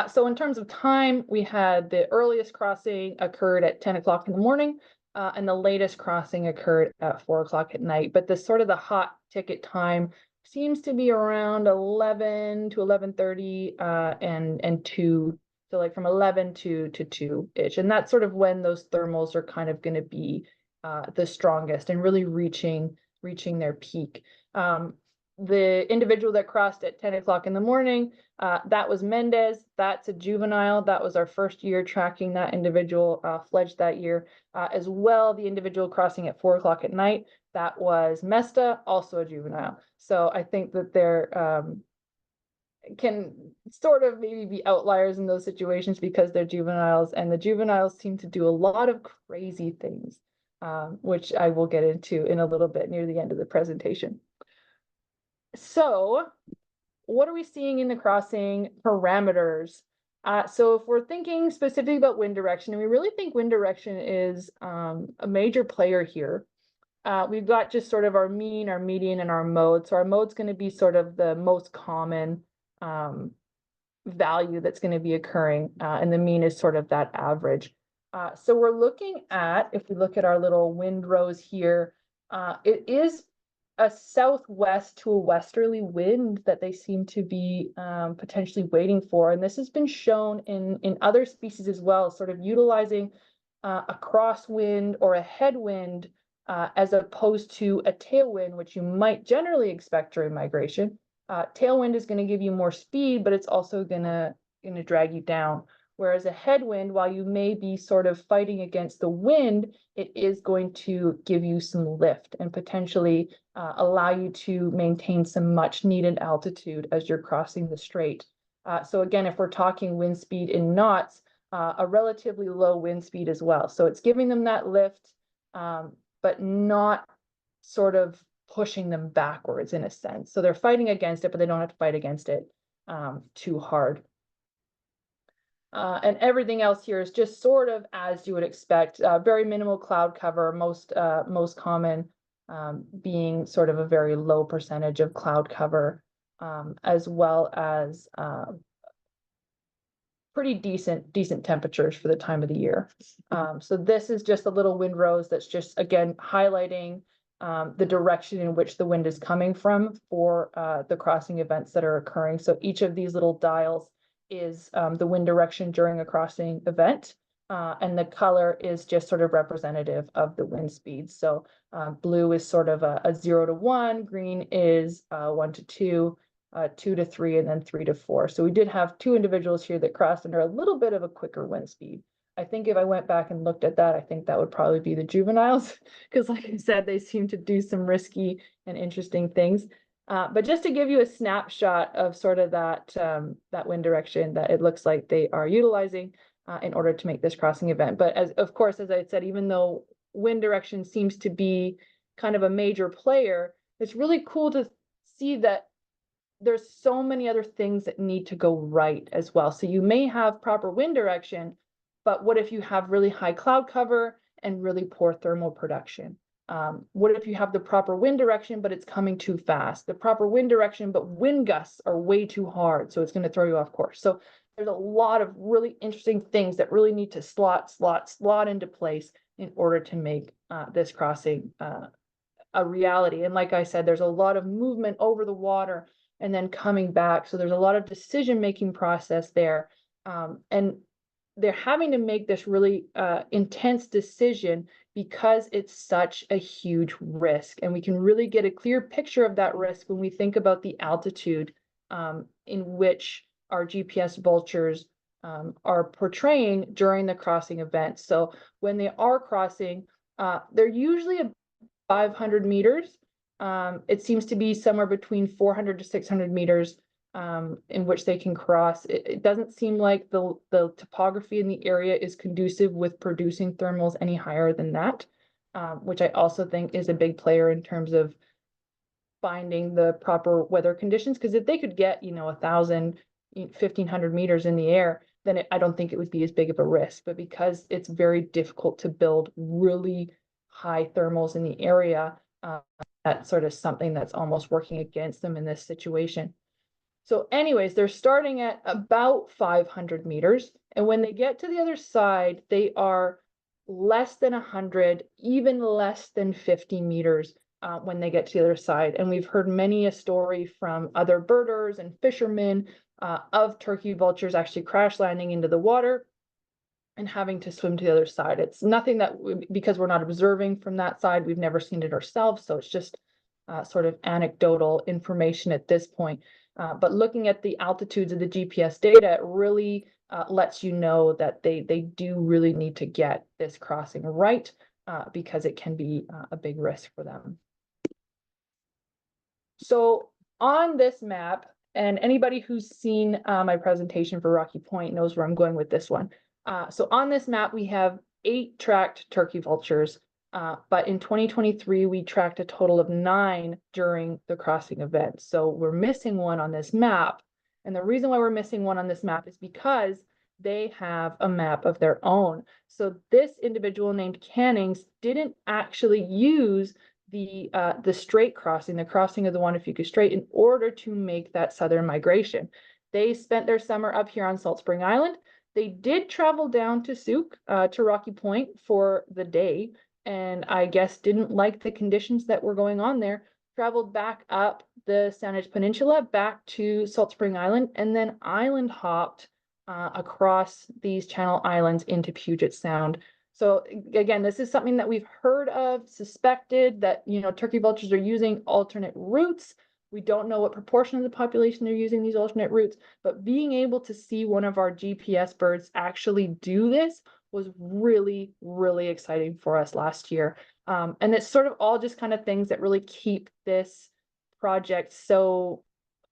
So in terms of time, we had the earliest crossing occurred at 10 o'clock in the morning, and the latest crossing occurred at 4 o'clock at night. But the sort of the hot ticket time seems to be around 11 to 11:30 and 2, so like from 11 to 2-ish. And that's sort of when those thermals are kind of going to be the strongest and really reaching their peak. The individual that crossed at 10 o'clock in the morning, that was Mendez. That's a juvenile. That was our first year tracking that individual, fledged that year. As well, the individual crossing at 4 o'clock at night, that was Mesta, also a juvenile. So I think that there can sort of maybe be outliers in those situations because they're juveniles, and the juveniles seem to do a lot of crazy things, which I will get into in a little bit near the end of the presentation. So what are we seeing in the crossing parameters So if we're thinking specifically about wind direction, and we really think wind direction is a major player here. We've got just sort of our mean, our median, and our mode. So our mode's going to be sort of the most common value that's going to be occurring, and the mean is sort of that average. So we're looking at, if we look at our little windrows here, it is a southwest to a westerly wind that they seem to be potentially waiting for. And this has been shown in other species as well, sort of utilizing a crosswind or a headwind as opposed to a tailwind, which you might generally expect during migration. Tailwind is going to give you more speed, but it's also going to drag you down. Whereas a headwind, while you may be sort of fighting against the wind, it is going to give you some lift and potentially allow you to maintain some much needed altitude as you're crossing the strait. So again, if we're talking wind speed in knots, a relatively low wind speed as well. So it's giving them that lift, but not sort of pushing them backwards in a sense. So they're fighting against it, but they don't have to fight against it too hard. And everything else here is just sort of as you would expect, very minimal cloud cover, most common being sort of a very low percentage of cloud cover, as well as pretty decent temperatures for the time of the year. So this is just a little windrows that's just, again, highlighting the direction in which the wind is coming from for the crossing events that are occurring. So each of these little dials is the wind direction during a crossing event, and the color is just sort of representative of the wind speed. So blue is sort of a 0 to 1, green is 1 to 2, 2 to 3, and then 3 to 4. So we did have 2 individuals here that crossed under a little bit of a quicker wind speed. I think if I went back and looked at that, I think that would probably be the juveniles, because like I said, they seem to do some risky and interesting things. But just to give you a snapshot of sort of that wind direction that it looks like they are utilizing in order to make this crossing event. But of course, as I said, even though wind direction seems to be kind of a major player, it's really cool to see that there's so many other things that need to go right as well. So you may have proper wind direction, but what if you have really high cloud cover and really poor thermal production? What if you have the proper wind direction, but it's coming too fast? The proper wind direction, but wind gusts are way too hard, so it's going to throw you off course. So there's a lot of really interesting things that really need to slot into place in order to make this crossing a reality. And like I said, there's a lot of movement over the water and then coming back. So there's a lot of decision-making process there. And they're having to make this really intense decision because it's such a huge risk. And we can really get a clear picture of that risk when we think about the altitude in which our GPS vultures are portraying during the crossing event. So when they are crossing, they're usually 500 meters. It seems to be somewhere between 400 to 600 meters in which they can cross. It doesn't seem like the topography in the area is conducive with producing thermals any higher than that, which I also think is a big player in terms of finding the proper weather conditions. Because if they could get, 1,000, 1,500 meters in the air, then I don't think it would be as big of a risk. But because it's very difficult to build really high thermals in the area, that's sort of something that's almost working against them in this situation. So anyways, they're starting at about 500 meters. And when they get to the other side, they are less than 100, even less than 50 meters when they get to the other side. And we've heard many a story from other birders and fishermen of turkey vultures actually crash landing into the water and having to swim to the other side. It's nothing that, because we're not observing from that side, we've never seen it ourselves. So it's just sort of anecdotal information at this point. But looking at the altitudes of the GPS data, it really lets you know that they do really need to get this crossing right because it can be a big risk for them. So on this map, and anybody who's seen my presentation for Rocky Point knows where I'm going with this one. So on this map, we have 8 tracked turkey vultures. But in 2023, we tracked a total of 9 during the crossing event. So we're missing one on this map. And the reason why we're missing one on this map is because they have a map of their own. So this individual named Cannings didn't actually use the strait crossing, the crossing of the Juan de Fuca Strait, in order to make that southern migration. They spent their summer up here on Salt Spring Island. They did travel down to Souk, to Rocky Point for the day, and I guess didn't like the conditions that were going on there, traveled back up the Saanich Peninsula, back to Salt Spring Island, and then island hopped across these Channel Islands into Puget Sound. So again, this is something that we've heard of, suspected that, you know, turkey vultures are using alternate routes. We don't know what proportion of the population are using these alternate routes, but being able to see one of our GPS birds actually do this was really, really exciting for us last year. And it's sort of all just kind of things that really keep this project so,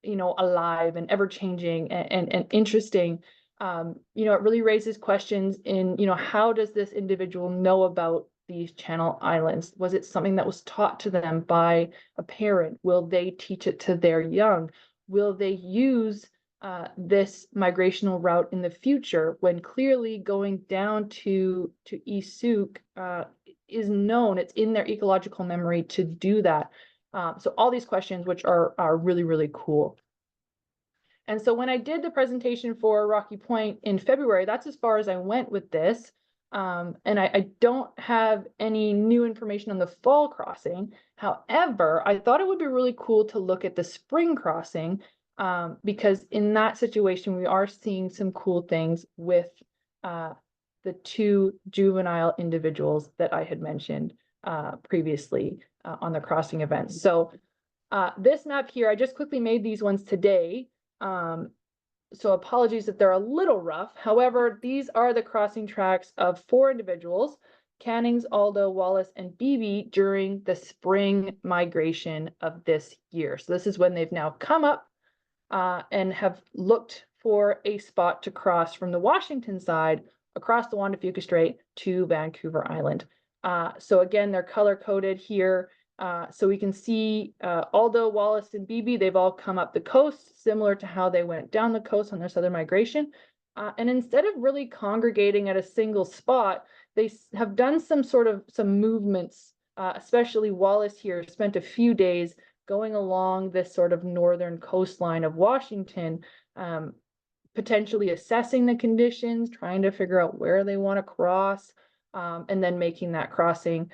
you know, alive and ever changing and interesting. You know, it really raises questions in, you know, how does this individual know about these Channel Islands? Was it something that was taught to them by a parent? Will they teach it to their young? Will they use this migrational route in the future, when clearly going down to East Souk is known, it's in their ecological memory to do that. So all these questions, which are really, really cool. And so when I did the presentation for Rocky Point in February, that's as far as I went with this. And I don't have any new information on the fall crossing. However, I thought it would be really cool to look at the spring crossing, because in that situation, we are seeing some cool things with the two juvenile individuals that I had mentioned previously on the crossing events. So this map here, I just quickly made these ones today. So apologies if they're a little rough. However, these are the crossing tracks of 4 individuals, Cannings, Aldo, Wallace, and Beebe, during the spring migration of this year. So this is when they've now come up and have looked for a spot to cross from the Washington side across the Juan de Fuca Strait to Vancouver Island. So again, they're color coded here. So we can see Aldo, Wallace, and Beebe, they've all come up the coast, similar to how they went down the coast on their southern migration. And instead of really congregating at a single spot, they have done some movements, especially Wallace here spent a few days going along this sort of northern coastline of Washington, potentially assessing the conditions, trying to figure out where they want to cross, and then making that crossing.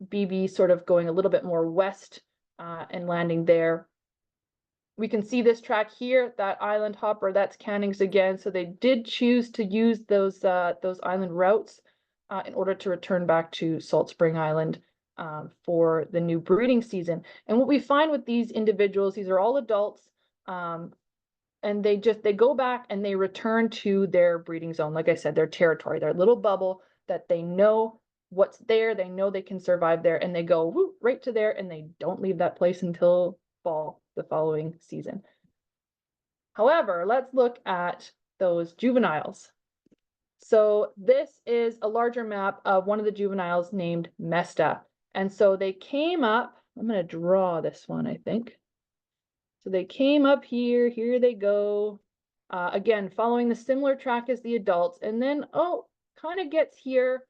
BB sort of going a little bit more west and landing there. We can see this track here, that island hopper, that's Cannings again. So they did choose to use those island routes in order to return back to Salt Spring Island for the new breeding season. And what we find with these individuals, these are all adults, and they go back and they return to their breeding zone. Like I said, their territory, their little bubble that they know what's there, they know they can survive there, and they go whoop, right to there, and they don't leave that place until fall, the following season. However, let's look at those juveniles. So this is a larger map of one of the juveniles named Mesta. And so they came up, I'm going to draw this one, I think. So they came up here, here they go. Again, following the similar track as the adults, and then, kind of gets here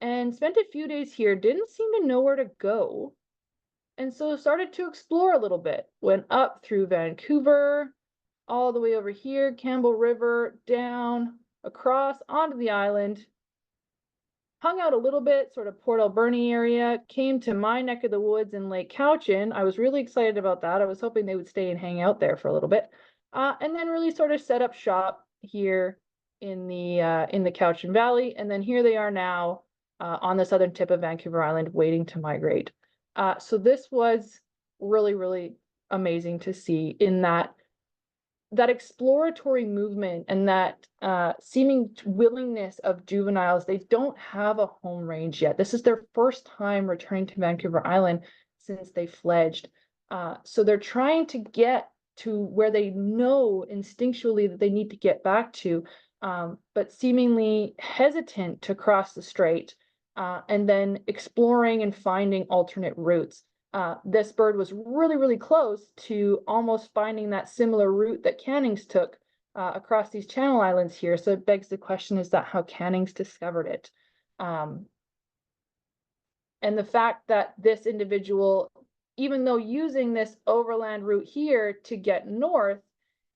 and spent a few days here, didn't seem to know where to go. And so started to explore a little bit, went up through Vancouver, all the way over here, Campbell River, down, across, onto the island, hung out a little bit, sort of Port Alberni area, came to my neck of the woods in Lake Cowichan. I was really excited about that. I was hoping they would stay and hang out there for a little bit. And then really sort of set up shop here in the Cowichan Valley. And then here they are now, on the southern tip of Vancouver Island, waiting to migrate. So this was really, really amazing to see, in that exploratory movement and that seeming willingness of juveniles. They don't have a home range yet. This is their first time returning to Vancouver Island since they fledged. So they're trying to get to where they know instinctually that they need to get back to, but seemingly hesitant to cross the strait. And then exploring and finding alternate routes. This bird was really, really close to almost finding that similar route that Cannings took across these Channel Islands here. So it begs the question, is that how Canning's discovered it? And the fact that this individual, even though using this overland route here to get north,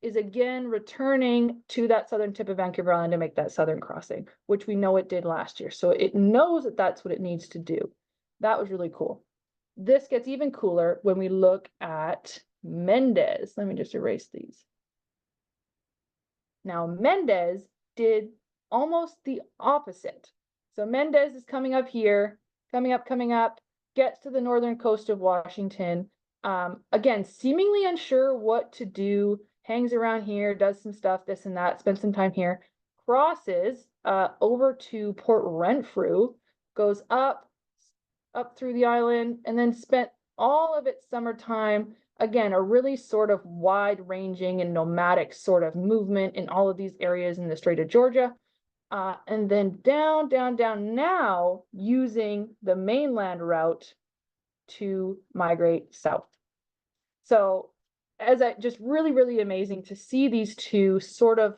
is again returning to that southern tip of Vancouver Island to make that southern crossing, which we know it did last year. So it knows that that's what it needs to do. That was really cool. This gets even cooler when we look at Mendez. Let me just erase these. Now, Mendez did almost the opposite. So Mendez is coming up here, coming up, gets to the northern coast of Washington. Again, seemingly unsure what to do, hangs around here, does some stuff, this and that, spends some time here, crosses over to Port Renfrew, goes up through the island, and then spent all of its summertime, again, a really sort of wide-ranging and nomadic sort of movement in all of these areas in the Strait of Georgia. And then down now, using the mainland route to migrate south. So as I just really amazing to see these two sort of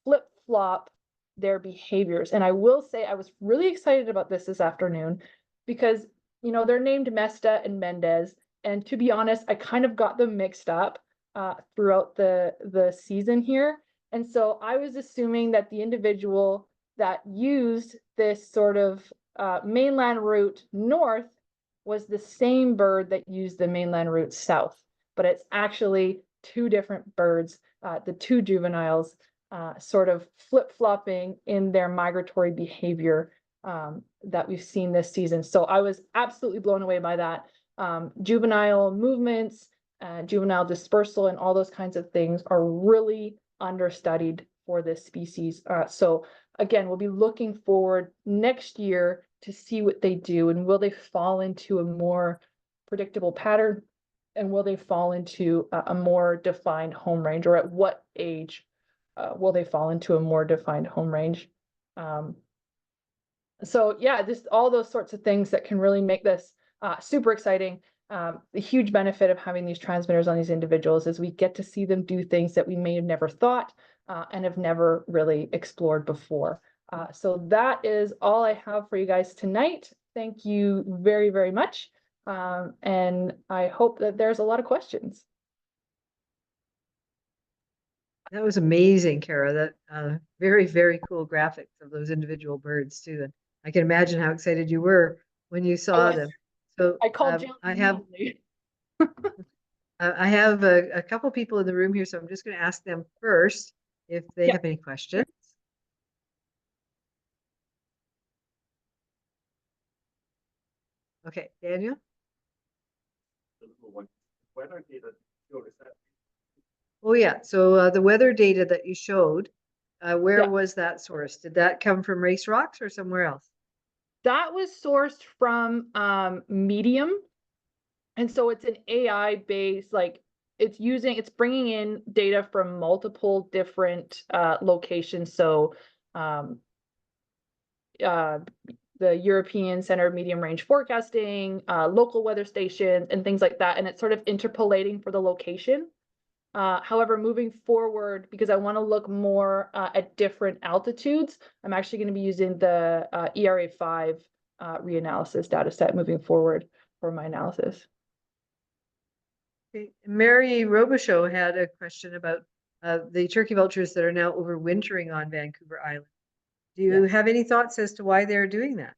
flip-flop their behaviors. And I will say I was really excited about this afternoon because, you know, they're named Mesta and Mendez. And to be honest, I kind of got them mixed up throughout the season here. And so I was assuming that the individual that used this sort of mainland route north was the same bird that used the mainland route south. But it's actually two different birds, the two juveniles sort of flip-flopping in their migratory behavior that we've seen this season. So I was absolutely blown away by that. Juvenile movements, juvenile dispersal, and all those kinds of things are really understudied for this species. So again, we'll be looking forward next year to see what they do, and will they fall into a more predictable pattern, and will they fall into a more defined home range, or at what age will they fall into a more defined home range? So yeah, just all those sorts of things that can really make this super exciting. The huge benefit of having these transmitters on these individuals is we get to see them do things that we may have never thought and have never really explored before. So that is all I have for you guys tonight. Thank you very much. And I hope that there's a lot of questions. That was amazing, Cara. That very cool graphics of those individual birds too. And I can imagine how excited you were when you saw them. So I called I have a couple people in the room here, so I'm just going to ask them first if they have any questions. Okay, Daniel. Oh yeah, so the weather data that you showed, where was that sourced? Did that come from Race Rocks or somewhere else? That was sourced from Medium. And so it's an AI based, like it's bringing in data from multiple different locations. So the European Center of Medium Range Forecasting, local weather stations, and things like that. And it's sort of interpolating for the location. However, moving forward, because I want to look more at different altitudes, I'm actually going to be using the ERA5 reanalysis data set moving forward for my analysis. Okay. Mary Robichaud had a question about the turkey vultures that are now overwintering on Vancouver Island. Do you have any thoughts as to why they're doing that?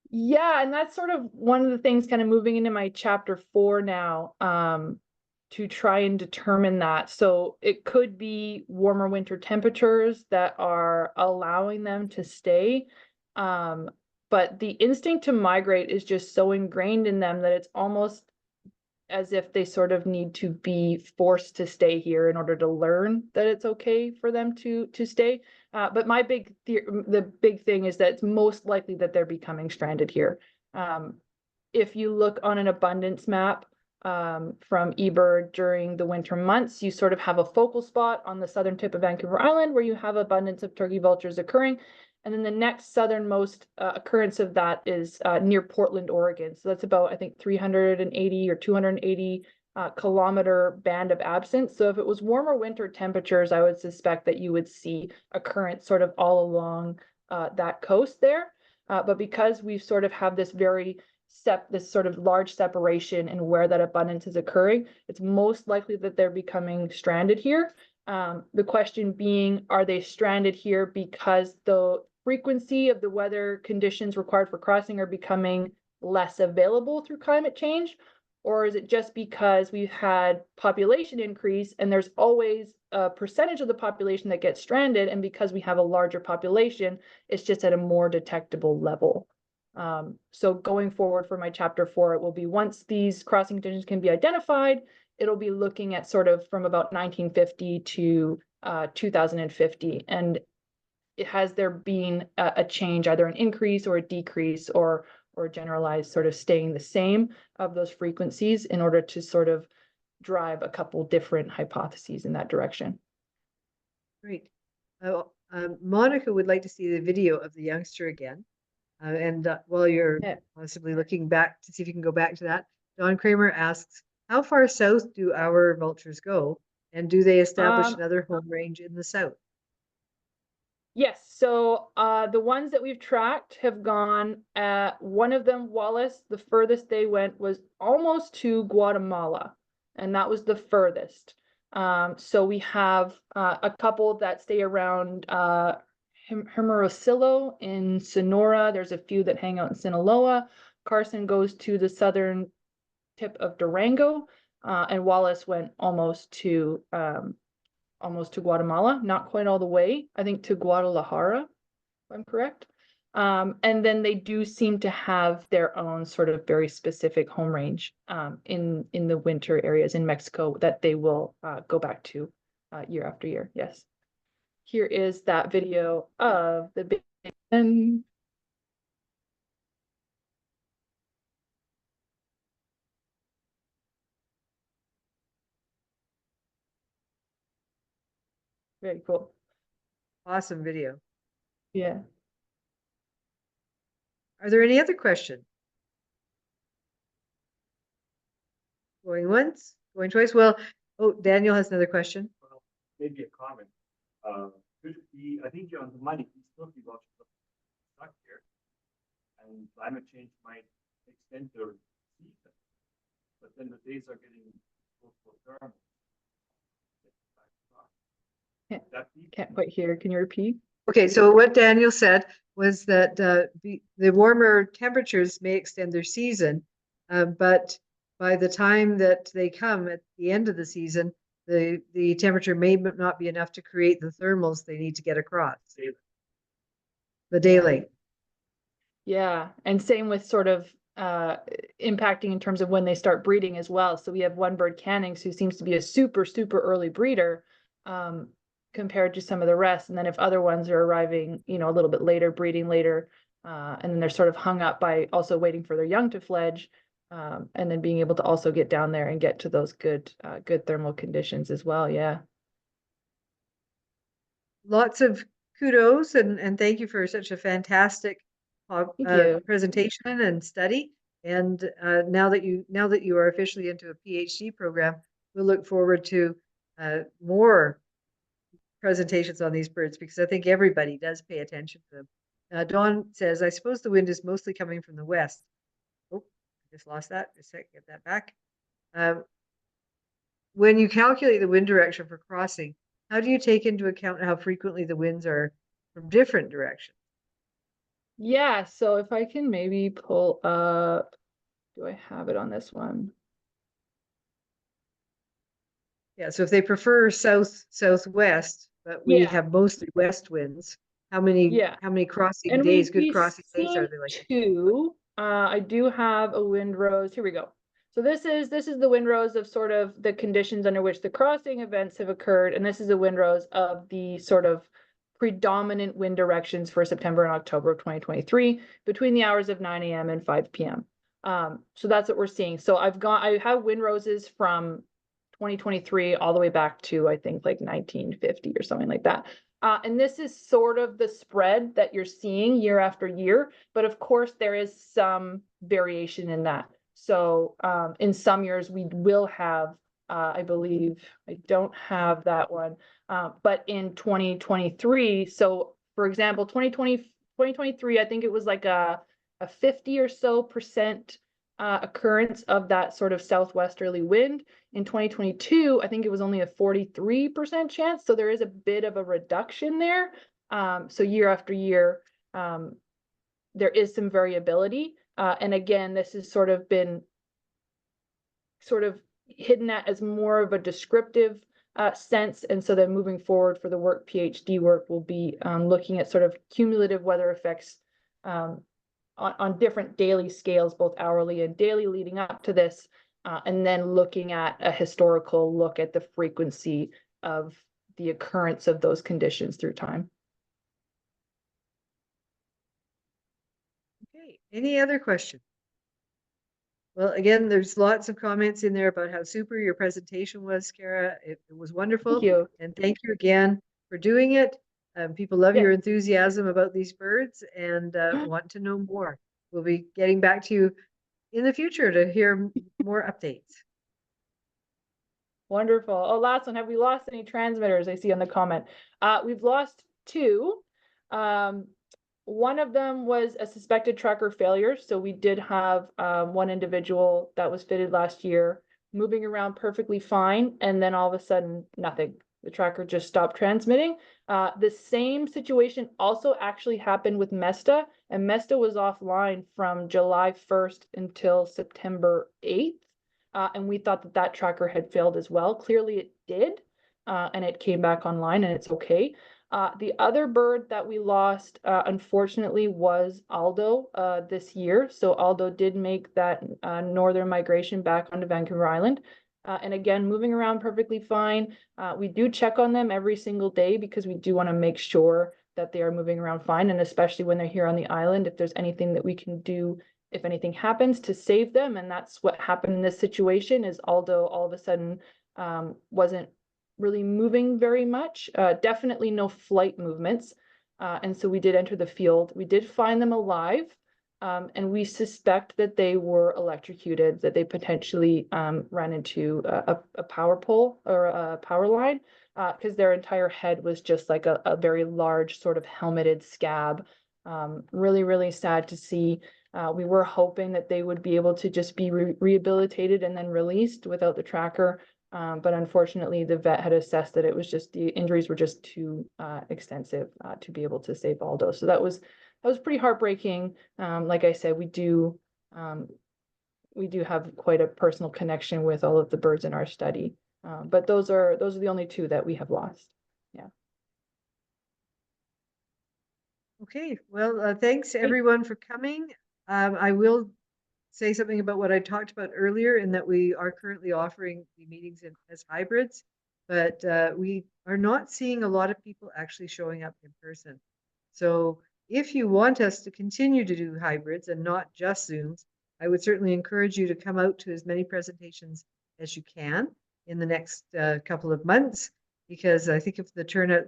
Yeah, and that's sort of one of the things kind of moving into my chapter 4 now, to try and determine that. So it could be warmer winter temperatures that are allowing them to stay. But the instinct to migrate is just so ingrained in them that it's almost as if they sort of need to be forced to stay here in order to learn that it's okay for them to stay. But my the big thing is that it's most likely that they're becoming stranded here. If you look on an abundance map from eBird during the winter months, you sort of have a focal spot on the southern tip of Vancouver Island where you have abundance of turkey vultures occurring. And then the next southernmost occurrence of that is near Portland, Oregon. So that's about, I think, 380 or 280 kilometer band of absence. So if it was warmer winter temperatures, I would suspect that you would see occurrence sort of all along that coast there. But because we sort of have this this sort of large separation in where that abundance is occurring, it's most likely that they're becoming stranded here. The question being, are they stranded here because the frequency of the weather conditions required for crossing are becoming less available through climate change? Or is it just because we've had population increase and there's always a percentage of the population that gets stranded, and because we have a larger population, it's just at a more detectable level? So going forward for my chapter 4, it will be, once these crossing conditions can be identified, it'll be looking at sort of from about 1950 to 2050. And has there been a change, either an increase or a decrease, or generalized sort of staying the same of those frequencies, in order to sort of drive a couple different hypotheses in that direction. Great. Monica would like to see the video of the youngster again. While you're possibly looking back to see if you can go back to that, Don Kramer asks, how far south do our vultures go? And do they establish another home range in the south? Yes, so the ones that we've tracked have gone, one of them, Wallace, the furthest they went was almost to Guatemala, and that was the furthest. So we have a couple that stay around Hermosillo in Sonora. There's a few that hang out in Sinaloa. Carson goes to the southern tip of Durango, and Wallace went almost to Guatemala, not quite all the way, I think to Guadalajara, if I'm correct. And then they do seem to have their own sort of very specific home range in the winter areas in Mexico that they will go back to year after year. Yes. Here is that video of the big one. Very cool. Awesome video. Yeah. Are there any other questions? Going once, going twice. Well, oh, Daniel has another question. Well, maybe a comment. Could it be, I think you're on the money, these Turkey Vultures stuck here, and climate change might extend their season, but then the days are getting close to term. Can't quite hear. Can you repeat? Okay, so what Daniel said was that the warmer temperatures may extend their season, but by the time that they come at the end of the season, the temperature may not be enough to create the thermals they need to get across. The daylight. Yeah, and same with sort of impacting in terms of when they start breeding as well. So we have one bird, Cannings, who seems to be a super early breeder compared to some of the rest. And then if other ones are arriving, a little bit later, breeding later, and then they're sort of hung up by also waiting for their young to fledge, and then being able to also get down there and get to those good thermal conditions as well. Yeah. Lots of kudos and thank you for such a fantastic presentation and study. And now that you are officially into a PhD program, we'll look forward to more presentations on these birds, because I think everybody does pay attention to them. Dawn says, I suppose the wind is mostly coming from the west. Oh, I just lost that. Just a sec, get that back. When you calculate the wind direction for crossing, how do you take into account how frequently the winds are from different directions? Yeah, so if I can maybe pull up, do I have it on this one? Yeah, so if they prefer southwest, but we have mostly west winds, how many crossing days, good crossing days are they like? I do have a windrows. Here we go. So this is the windrows of sort of the conditions under which the crossing events have occurred, and this is the windrows of the sort of predominant wind directions for September and October of 2023 between the hours of 9 a.m. and 5 p.m. So that's what we're seeing. So I have windroses from 2023 all the way back to, I think, like 1950 or something like that. And this is sort of the spread that you're seeing year after year, but of course there is some variation in that. So in some years we will have, I believe, I don't have that one, but in 2023, so for example, 2023, I think it was like a 50 or so percent occurrence of that sort of southwesterly wind. In 2022, I think it was only a 43% chance. So there is a bit of a reduction there. So year after year, there is some variability. And again, this has sort of been hidden at as more of a descriptive sense. And so then moving forward for the work, PhD work, will be looking at sort of cumulative weather effects on different daily scales, both hourly and daily leading up to this, and then looking at a historical look at the frequency of the occurrence of those conditions through time. Okay, any other questions? Well, again, there's lots of comments in there about how super your presentation was, Cara. It was wonderful. Thank you. And thank you again for doing it. People love your Yeah. enthusiasm about these birds and want to know more. We'll be getting back to you in the future to hear more updates. Wonderful. Oh, last one. Have we lost any transmitters? I see on the comment. We've lost two. One of them was a suspected tracker failure. So we did have one individual that was fitted last year moving around perfectly fine. And then all of a sudden, nothing. The tracker just stopped transmitting. The same situation also actually happened with Mesta, and Mesta was offline from July 1st until September 8th. And we thought that that tracker had failed as well. Clearly it did, and it came back online and it's okay. The other bird that we lost, unfortunately, was Aldo this year. So Aldo did make that northern migration back onto Vancouver Island. And again, moving around perfectly fine. We do check on them every single day because we do want to make sure that they are moving around fine. And especially when they're here on the island, if there's anything that we can do, if anything happens, to save them. And that's what happened in this situation, is Aldo all of a sudden wasn't really moving very much. Definitely no flight movements. And so we did enter the field. We did find them alive. And we suspect that they were electrocuted, that they potentially ran into a power pole or a power line, because their entire head was just like a very large sort of helmeted scab. Really, really sad to see. We were hoping that they would be able to just be rehabilitated and then released without the tracker. But unfortunately, the vet had assessed that it was just, the injuries were just too extensive to be able to save Aldo. So that was pretty heartbreaking. Like I said, we do have quite a personal connection with all of the birds in our study. But those are the only two that we have lost. Yeah. Okay, well, thanks everyone for coming. I will say something about what I talked about earlier, in that we are currently offering the meetings as hybrids, but we are not seeing a lot of people actually showing up in person. So if you want us to continue to do hybrids and not just Zooms, I would certainly encourage you to come out to as many presentations as you can in the next couple of months, because I think if the turnout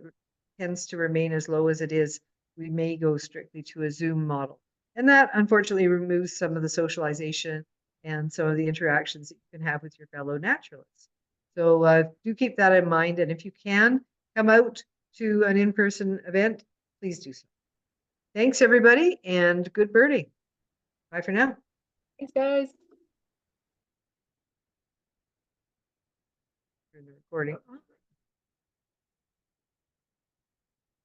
tends to remain as low as it is, we may go strictly to a Zoom model. And that unfortunately removes some of the socialization and some of the interactions that you can have with your fellow naturalists. So do keep that in mind. And if you can come out to an in-person event, please do so. Thanks, everybody, and good birding. Bye for now. Thanks, guys. Turn the recording on.